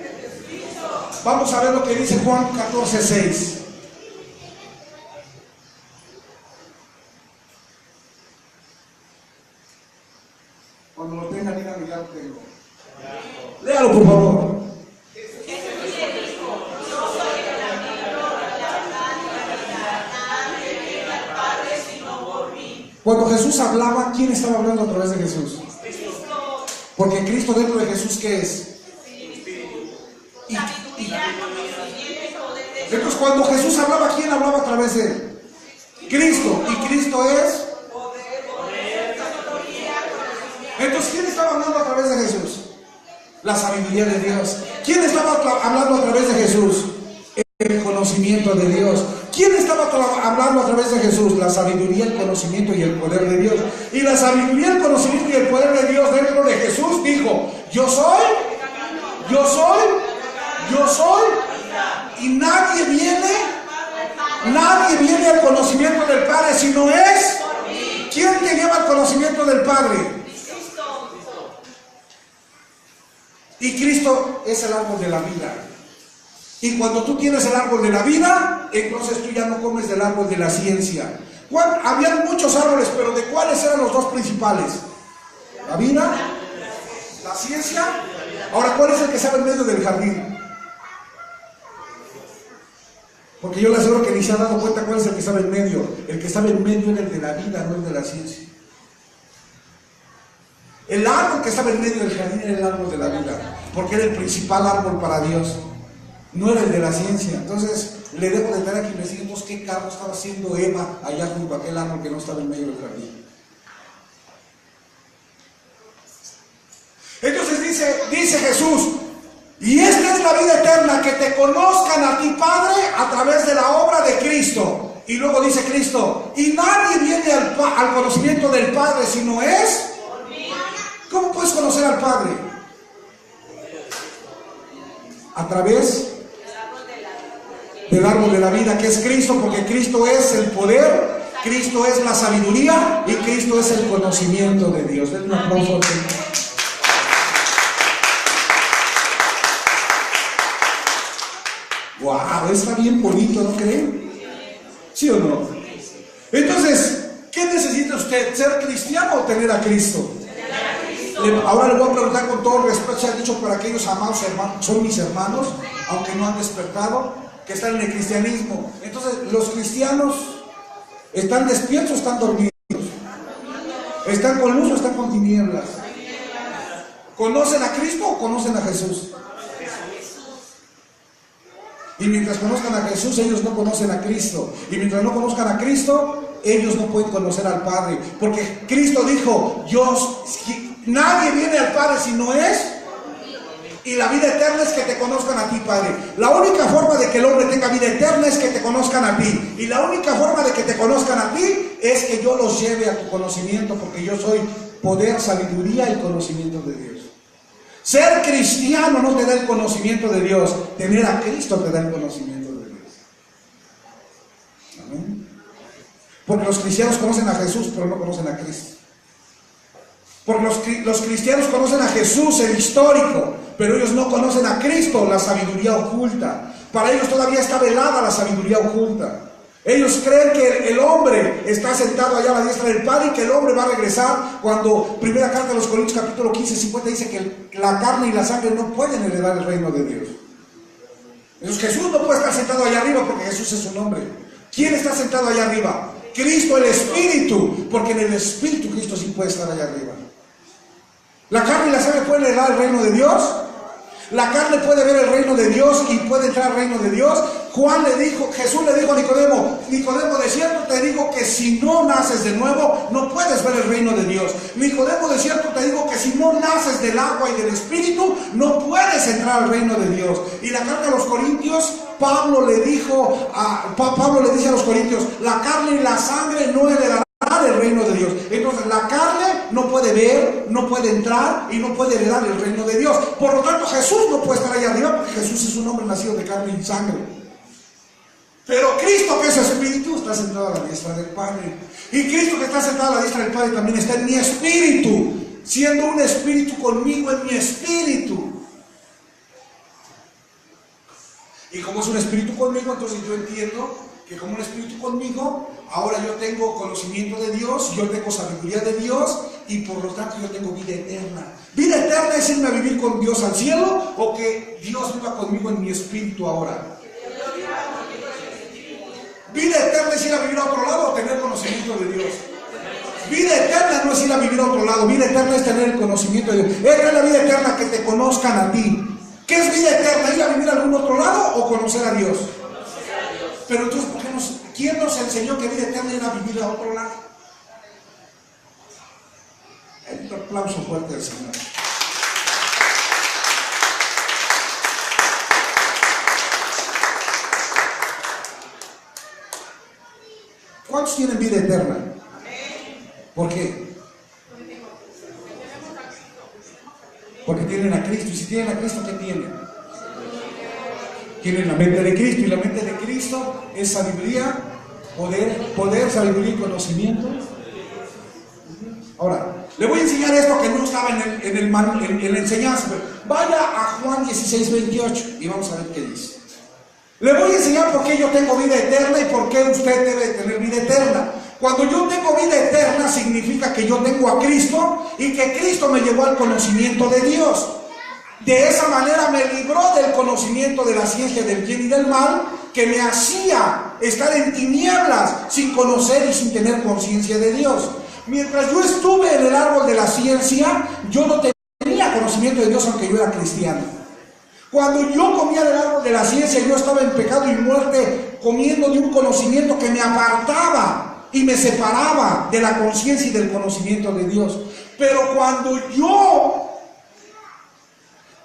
Vamos a ver lo que dice Juan 14:6. Cuando lo tengan, díganme, ya lo tengo. Léalo, por favor. Cuando Jesús hablaba, ¿quién estaba hablando a través de Jesús? Porque Cristo dentro de Jesús, ¿qué es? Entonces, cuando Jesús hablaba, ¿quién hablaba a través de él? Cristo. ¿Y Cristo es? Entonces, ¿quién estaba hablando a través de Jesús? La sabiduría de Dios. ¿Quién estaba hablando a través de Jesús? El conocimiento de Dios. ¿Quién estaba hablando a través de Jesús? La sabiduría, el conocimiento y el poder de Dios. Y la sabiduría, el conocimiento y el poder de Dios dentro de Jesús dijo: yo soy, yo soy, yo soy. Y nadie viene al conocimiento del Padre si no es. ¿Quién te lleva al conocimiento del Padre? Y Cristo es el árbol de la vida. Y cuando tú tienes el árbol de la vida, entonces tú ya no comes del árbol de la ciencia. Habían muchos árboles, pero ¿de cuáles eran los dos principales? La vida, la ciencia. Ahora, ¿cuál es el que estaba en medio del jardín? Porque yo le aseguro que ni se ha dado cuenta cuál es el que estaba en medio. El que estaba en medio era el de la vida, no el de la ciencia. El árbol que estaba en medio del jardín era el árbol de la vida, porque era el principal árbol para Dios, no era el de la ciencia. Entonces le debo de dar a que investiguen qué carro estaba haciendo Eva allá junto a aquel árbol que no estaba en medio del jardín. Entonces dice Jesús: y esta es la vida eterna, que te conozcan a ti, Padre, a través de la obra de Cristo. Y luego dice Cristo: y nadie viene al conocimiento del Padre si no es. ¿Cómo puedes conocer al Padre? A través del árbol de la vida, que es Cristo, porque Cristo es el poder, Cristo es la sabiduría y Cristo es el conocimiento de Dios. Denle un aplauso al Señor. Wow, está bien bonito, ¿no creen? ¿Sí o no? Entonces, ¿qué necesita usted? ¿Ser cristiano o tener a Cristo? Ahora le voy a preguntar con todo respeto. Se ha dicho por aquellos amados hermanos, son mis hermanos, aunque no han despertado, que están en el cristianismo. Entonces, ¿los cristianos están despiertos o están dormidos? ¿Están con luz o están con tinieblas? ¿Conocen a Cristo o conocen a Jesús? Y mientras conozcan a Jesús, ellos no conocen a Cristo. Y mientras no conozcan a Cristo, ellos no pueden conocer al Padre. Porque Cristo dijo: nadie viene al Padre si no es. Y la vida eterna es que te conozcan a ti, Padre. La única forma de que el hombre tenga vida eterna es que te conozcan a ti. Y la única forma de que te conozcan a ti es que yo los lleve a tu conocimiento, porque yo soy poder, sabiduría y conocimiento de Dios. Ser cristiano no te da el conocimiento de Dios. Tener a Cristo te da el conocimiento de Dios. Amén. Porque los cristianos conocen a Jesús, pero no conocen a Cristo. Porque los cristianos conocen a Jesús, el histórico, pero ellos no conocen a Cristo, la sabiduría oculta. Para ellos todavía está velada la sabiduría oculta. Ellos creen que el hombre está sentado allá a la diestra del Padre y que el hombre va a regresar cuando primera carta de los Corintios capítulo 15:50 dice que la carne y la sangre no pueden heredar el reino de Dios. Entonces Jesús no puede estar sentado allá arriba porque Jesús es su nombre. ¿Quién está sentado allá arriba? Cristo, el Espíritu, porque en el Espíritu Cristo sí puede estar allá arriba. ¿La carne y la sangre pueden heredar el reino de Dios? La carne puede ver el reino de Dios y puede entrar al reino de Dios. Jesús le dijo a Nicodemo: Nicodemo, de cierto te digo que si no naces de nuevo, no puedes ver el reino de Dios. Nicodemo, de cierto te digo que si no naces del agua y del Espíritu, no puedes entrar al reino de Dios. Y la carta a los Corintios, Pablo le dice a los Corintios: la carne y la sangre no heredarán el reino de Dios. Entonces la carne no puede ver, no puede entrar y no puede heredar el reino de Dios. Por lo tanto, Jesús no puede estar allá arriba porque Jesús es un hombre nacido de carne y sangre. Pero Cristo, que es espíritu, está sentado a la diestra del Padre. Y Cristo, que está sentado a la diestra del Padre, también está en mi espíritu, siendo un espíritu conmigo en mi espíritu. Y como es un espíritu conmigo, entonces yo entiendo que como un espíritu conmigo, ahora yo tengo conocimiento de Dios, yo tengo sabiduría de Dios y por lo tanto yo tengo vida eterna. Vida eterna es irme a vivir con Dios al cielo o que Dios viva conmigo en mi espíritu ahora. Vida eterna es ir a vivir a otro lado o tener conocimiento de Dios. Vida eterna no es ir a vivir a otro lado, vida eterna es tener el conocimiento de Dios. Esta es la vida eterna, que te conozcan a ti. ¿Qué es vida eterna? ¿Ir a vivir a algún otro lado o conocer a Dios? Pero entonces, ¿quién nos enseñó que vida eterna era vivir a otro lado? Un aplauso fuerte al Señor. ¿Cuántos tienen vida eterna? ¿Por qué? Porque tienen a Cristo. Y si tienen a Cristo, ¿qué tienen? Tienen la mente de Cristo. Y la mente de Cristo es sabiduría, poder, sabiduría y conocimiento. Ahora, le voy a enseñar esto que no estaba en la enseñanza. Vaya a Juan 16:28 y vamos a ver qué dice. Le voy a enseñar por qué yo tengo vida eterna y por qué usted debe tener vida eterna. Cuando yo tengo vida eterna significa que yo tengo a Cristo y que Cristo me llevó al conocimiento de Dios. De esa manera me libró del conocimiento de la ciencia del bien y del mal, que me hacía estar en tinieblas sin conocer y sin tener conciencia de Dios. Mientras yo estuve en el árbol de la ciencia, yo no tenía conocimiento de Dios aunque yo era cristiano. Cuando yo comía del árbol de la ciencia, yo estaba en pecado y muerte, comiendo de un conocimiento que me apartaba y me separaba de la conciencia y del conocimiento de Dios. Pero cuando yo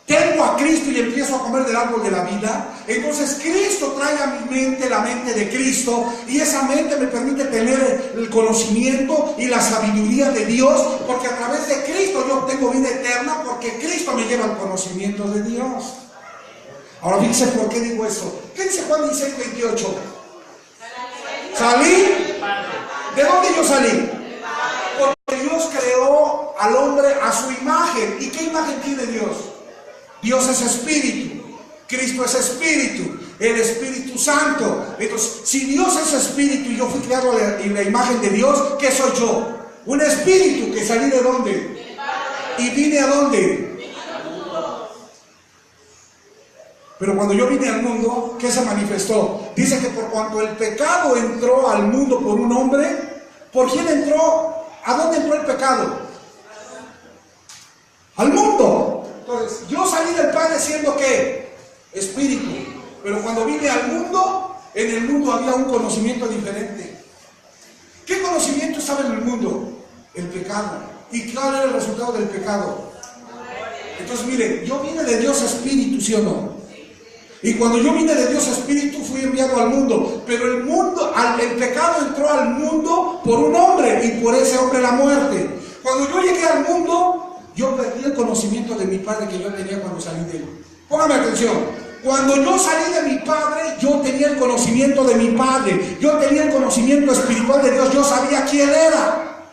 tengo a Cristo y empiezo a comer del árbol de la vida, entonces Cristo trae a mi mente la mente de Cristo, y esa mente me permite tener el conocimiento y la sabiduría de Dios, porque a través de Cristo yo tengo vida eterna, porque Cristo me lleva al conocimiento de Dios. Ahora fíjense por qué digo esto. ¿Qué dice Juan 16:28? ¿Salí? ¿De dónde yo salí? Porque Dios creó al hombre a su imagen. ¿Y qué imagen tiene Dios? Dios es espíritu, Cristo es espíritu, el Espíritu Santo. Entonces, si Dios es espíritu y yo fui creado en la imagen de Dios, ¿qué soy yo? Un espíritu que salí de ¿dónde? ¿Y vine a dónde? Pero cuando yo vine al mundo, ¿qué se manifestó? Dice que por cuanto el pecado entró al mundo por un hombre, ¿por quién entró? ¿A dónde entró el pecado? Al mundo. Entonces, yo salí del Padre siendo ¿qué? Espíritu. Pero cuando vine al mundo, en el mundo había un conocimiento diferente. ¿Qué conocimiento estaba en el mundo? El pecado. ¿Y cuál era el resultado del pecado? Entonces, mire, yo vine de Dios Espíritu, ¿sí o no? Y cuando yo vine de Dios Espíritu, fui enviado al mundo. Pero el mundo, el pecado entró al mundo por un hombre, y por ese hombre la muerte. Cuando yo llegué al mundo, yo perdí el conocimiento de mi Padre que yo tenía cuando salí de él. Póngame atención. Cuando yo salí de mi Padre, yo tenía el conocimiento de mi Padre. Yo tenía el conocimiento espiritual de Dios. Yo sabía quién era.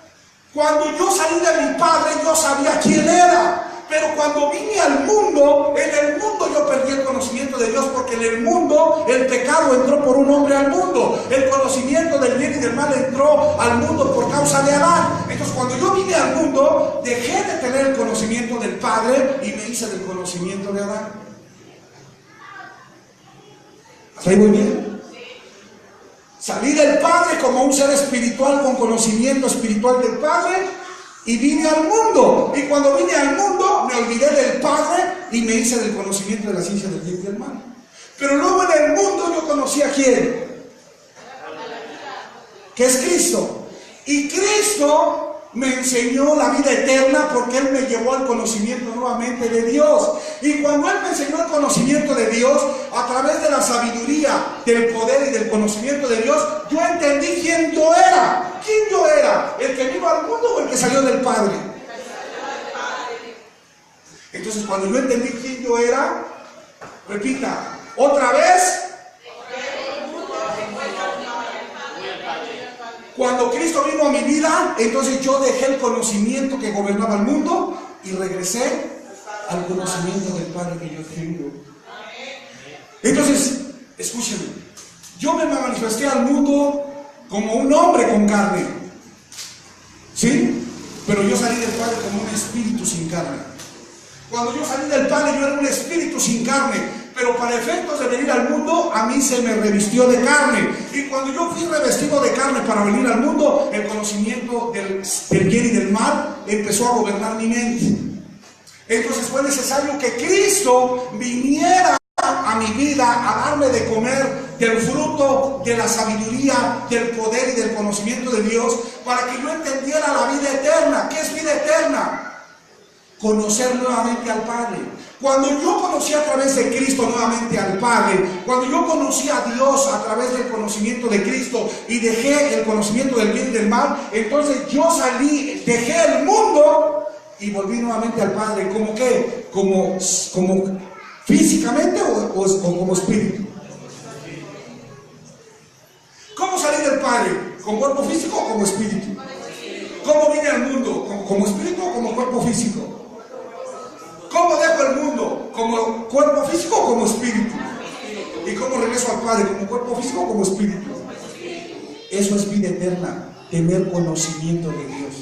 Cuando yo salí de mi Padre, yo sabía quién era. Pero cuando vine al mundo, en el mundo yo perdí el conocimiento de Dios, porque en el mundo el pecado entró por un hombre al mundo. El conocimiento del bien y del mal entró al mundo por causa de Adán. Entonces, cuando yo vine al mundo, dejé de tener el conocimiento del Padre y me hice del conocimiento de Adán. ¿Está ahí muy bien? Salí del Padre como un ser espiritual con conocimiento espiritual del Padre, y vine al mundo. Y cuando vine al mundo, me olvidé del Padre y me hice del conocimiento de la ciencia del bien y del mal. Pero luego en el mundo yo conocí a ¿quién? Que es Cristo. Y Cristo me enseñó la vida eterna porque Él me llevó al conocimiento nuevamente de Dios. Y cuando Él me enseñó el conocimiento de Dios, a través de la sabiduría, del poder y del conocimiento de Dios, yo entendí quién yo era. ¿Quién yo era? ¿El que vino al mundo o el que salió del Padre? Entonces, cuando yo entendí quién yo era, repita, otra vez. Cuando Cristo vino a mi vida, entonces yo dejé el conocimiento que gobernaba el mundo y regresé al conocimiento del Padre que yo tengo. Entonces, escúchenme, yo me manifesté al mundo como un hombre con carne, ¿sí? Pero yo salí del Padre como un espíritu sin carne. Cuando yo salí del Padre, yo era un espíritu sin carne. Pero para efectos de venir al mundo, a mí se me revistió de carne. Y cuando yo fui revestido de carne para venir al mundo, el conocimiento del bien y del mal empezó a gobernar mi mente. Entonces fue necesario que Cristo viniera a mi vida a darme de comer del fruto de la sabiduría, del poder y del conocimiento de Dios, para que yo entendiera la vida eterna. ¿Qué es vida eterna? Conocer nuevamente al Padre. Cuando yo conocí a través de Cristo nuevamente al Padre, cuando yo conocí a Dios a través del conocimiento de Cristo y dejé el conocimiento del bien y del mal, entonces yo salí, dejé el mundo y volví nuevamente al Padre. ¿Cómo qué? ¿Como físicamente o como espíritu? ¿Cómo salí del Padre? ¿Con cuerpo físico o como espíritu? ¿Cómo vine al mundo? ¿Como espíritu o como cuerpo físico? ¿Cómo dejo el mundo? ¿Como cuerpo físico o como espíritu? ¿Y cómo regreso al Padre? ¿Como cuerpo físico o como espíritu? Eso es vida eterna, tener conocimiento de Dios.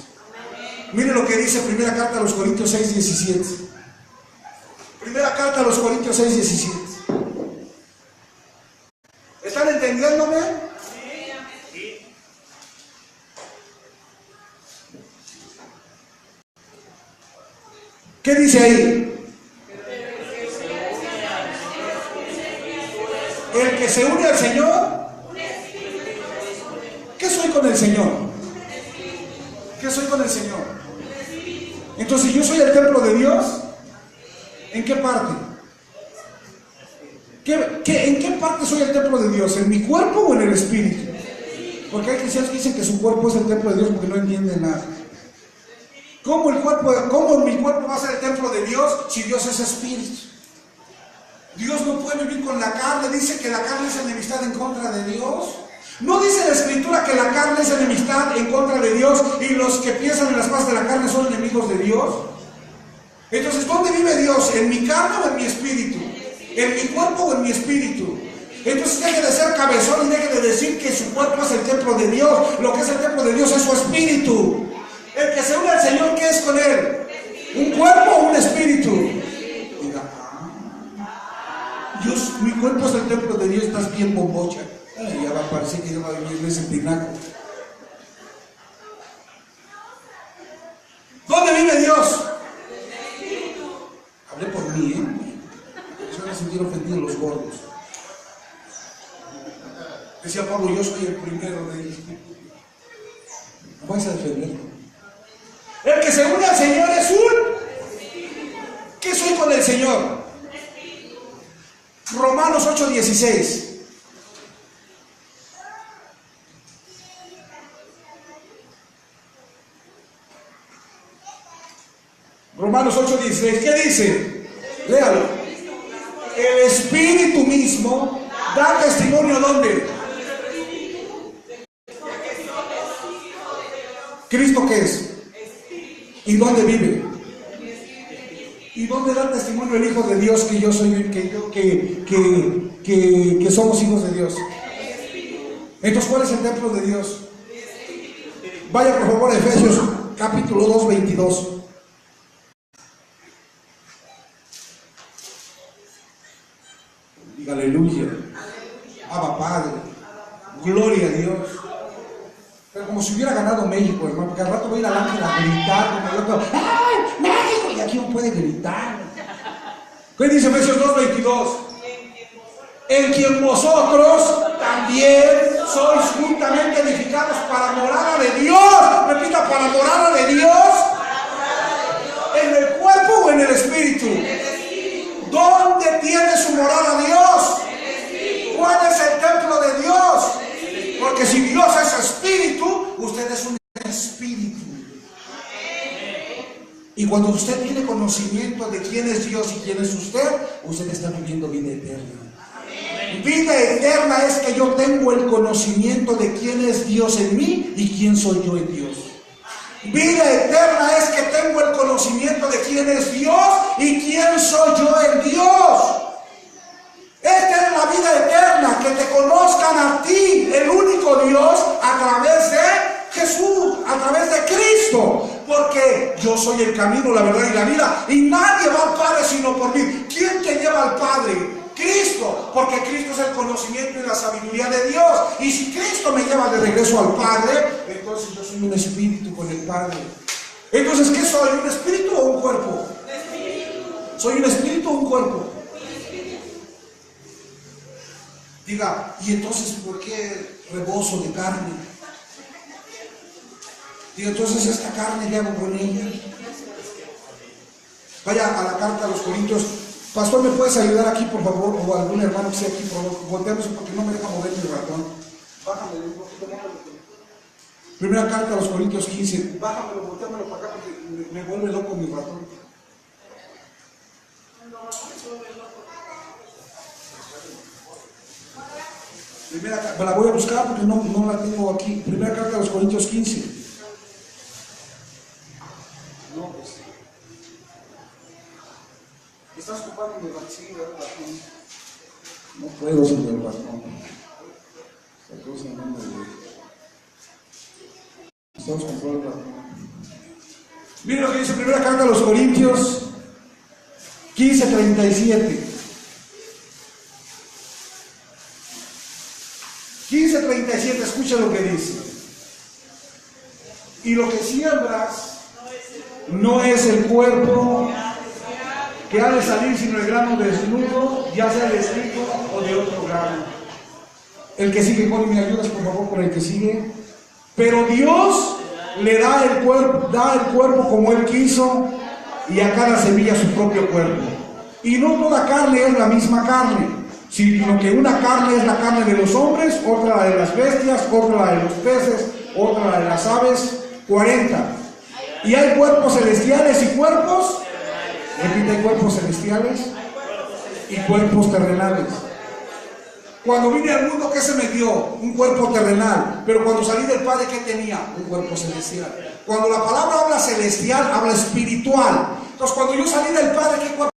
Mire lo que dice primera carta a los Corintios 6:17. Primera carta a los Corintios 6:17. ¿Están entendiéndome? ¿Qué dice ahí? El que se une al Señor. ¿Qué soy con el Señor? ¿Qué soy con el Señor? Entonces, ¿yo soy el templo de Dios? ¿En qué parte? ¿En qué parte soy el templo de Dios? ¿En mi cuerpo o en el espíritu? Porque hay cristianos que dicen que su cuerpo es el templo de Dios porque no entienden nada. ¿Cómo mi cuerpo va a ser el templo de Dios si Dios es espíritu? Dios no puede vivir con la carne. Dice que la carne es enemistad en contra de Dios. ¿No dice la Escritura que la carne es enemistad en contra de Dios y los que piensan en las cosas de la carne son enemigos de Dios? Entonces, ¿dónde vive Dios? ¿En mi carne o en mi espíritu? ¿En mi cuerpo o en mi espíritu? Entonces deje de ser cabezón y deje de decir que su cuerpo es el templo de Dios. Lo que es el templo de Dios es su espíritu. El que se une al Señor, ¿qué es con Él? ¿Un cuerpo o un espíritu? Diga, mi cuerpo es el templo de Dios, estás bien bombocha. Ya va a parecer que yo voy a vivir en ese tinaco. ¿Dónde vive Dios? Hablé por mí, Se van a sentir ofendidos los gordos. Decía Pablo, yo soy el primero de ellos. No vais a defenderlo. El que se une al Señor es un... ¿Qué soy con el Señor? Romanos 8:16. Romanos 8:16. ¿Qué dice? Léalo. El Espíritu mismo da testimonio ¿dónde? ¿Cristo qué es? ¿Y dónde vive? ¿Y dónde da testimonio el Hijo de Dios que yo soy, que somos hijos de Dios? Entonces, ¿cuál es el templo de Dios? Vaya por favor a Efesios capítulo 2:22. Aleluya. Abba Padre. Gloria a Dios. Pero como si hubiera ganado México, hermano, porque al rato voy a ir al ángel a gritar como el otro. ¡Ay, México! Y aquí no puede gritar. ¿Qué dice Efesios 2:22? en quien vosotros también sois juntamente edificados para morada de Dios. Repita, para morada de Dios. ¿En el cuerpo o en el espíritu? ¿Dónde tiene su morada Dios? ¿Cuál es el templo de Dios? Porque si Dios es espíritu, usted es un espíritu. Y cuando usted tiene conocimiento de quién es Dios y quién es usted está viviendo vida eterna. Vida eterna es que yo tengo el conocimiento de quién es Dios en mí y quién soy yo en Dios. Vida eterna es que tengo el conocimiento de quién es Dios y quién soy yo en Dios. Esta es la vida eterna, que te conozcan a ti, el único Dios, a través de Jesús, a través de Cristo. Porque yo soy el camino, la verdad y la vida, y nadie va al Padre sino por mí. ¿Quién te lleva al Padre? Cristo, porque Cristo es el conocimiento y la sabiduría de Dios. Y si Cristo me lleva de regreso al Padre, entonces yo soy un espíritu con el Padre. Entonces, ¿qué soy? ¿Un espíritu o un cuerpo? ¿Soy un espíritu o un cuerpo? Diga, ¿y entonces por qué rebozo de carne? Diga, entonces esta carne, ¿qué hago con ella? Vaya a la carta a los Corintios. Pastor, ¿me puedes ayudar aquí, por favor? O algún hermano que sea aquí, por favor. Volteamos porque no me deja mover mi ratón. Bájamelo un poquito, Primera carta a los Corintios 15. Bájamelo, volteamelo para acá porque me vuelve loco mi ratón. La voy a buscar porque no la tengo aquí. Primera carta a los Corintios 15. No, pues. ¿Estás ocupando mi ratón? Sí, ratón. No puedo sin el ratón. Estamos comprando el ratón. Miren lo que dice primera carta a los Corintios 15:37. 15:37, escucha lo que dice. Y lo que siembras no es el cuerpo que ha de salir, sino el grano desnudo, ya sea de trigo o de otro grano. El que sigue, Connie, me ayudas por favor con el que sigue. Pero Dios le da el cuerpo como Él quiso, y a cada semilla su propio cuerpo. Y no toda carne es la misma carne, sino que una carne es la carne de los hombres, otra la de las bestias, otra la de los peces, otra la de las aves. 40. Y hay cuerpos celestiales y cuerpos, repite, hay cuerpos celestiales y cuerpos terrenales. Cuando vine al mundo, ¿qué se me dio? Un cuerpo terrenal. Pero cuando salí del Padre, ¿qué tenía? Un cuerpo celestial. Cuando la palabra habla celestial, habla espiritual. Entonces, cuando yo salí del Padre, ¿qué cuerpo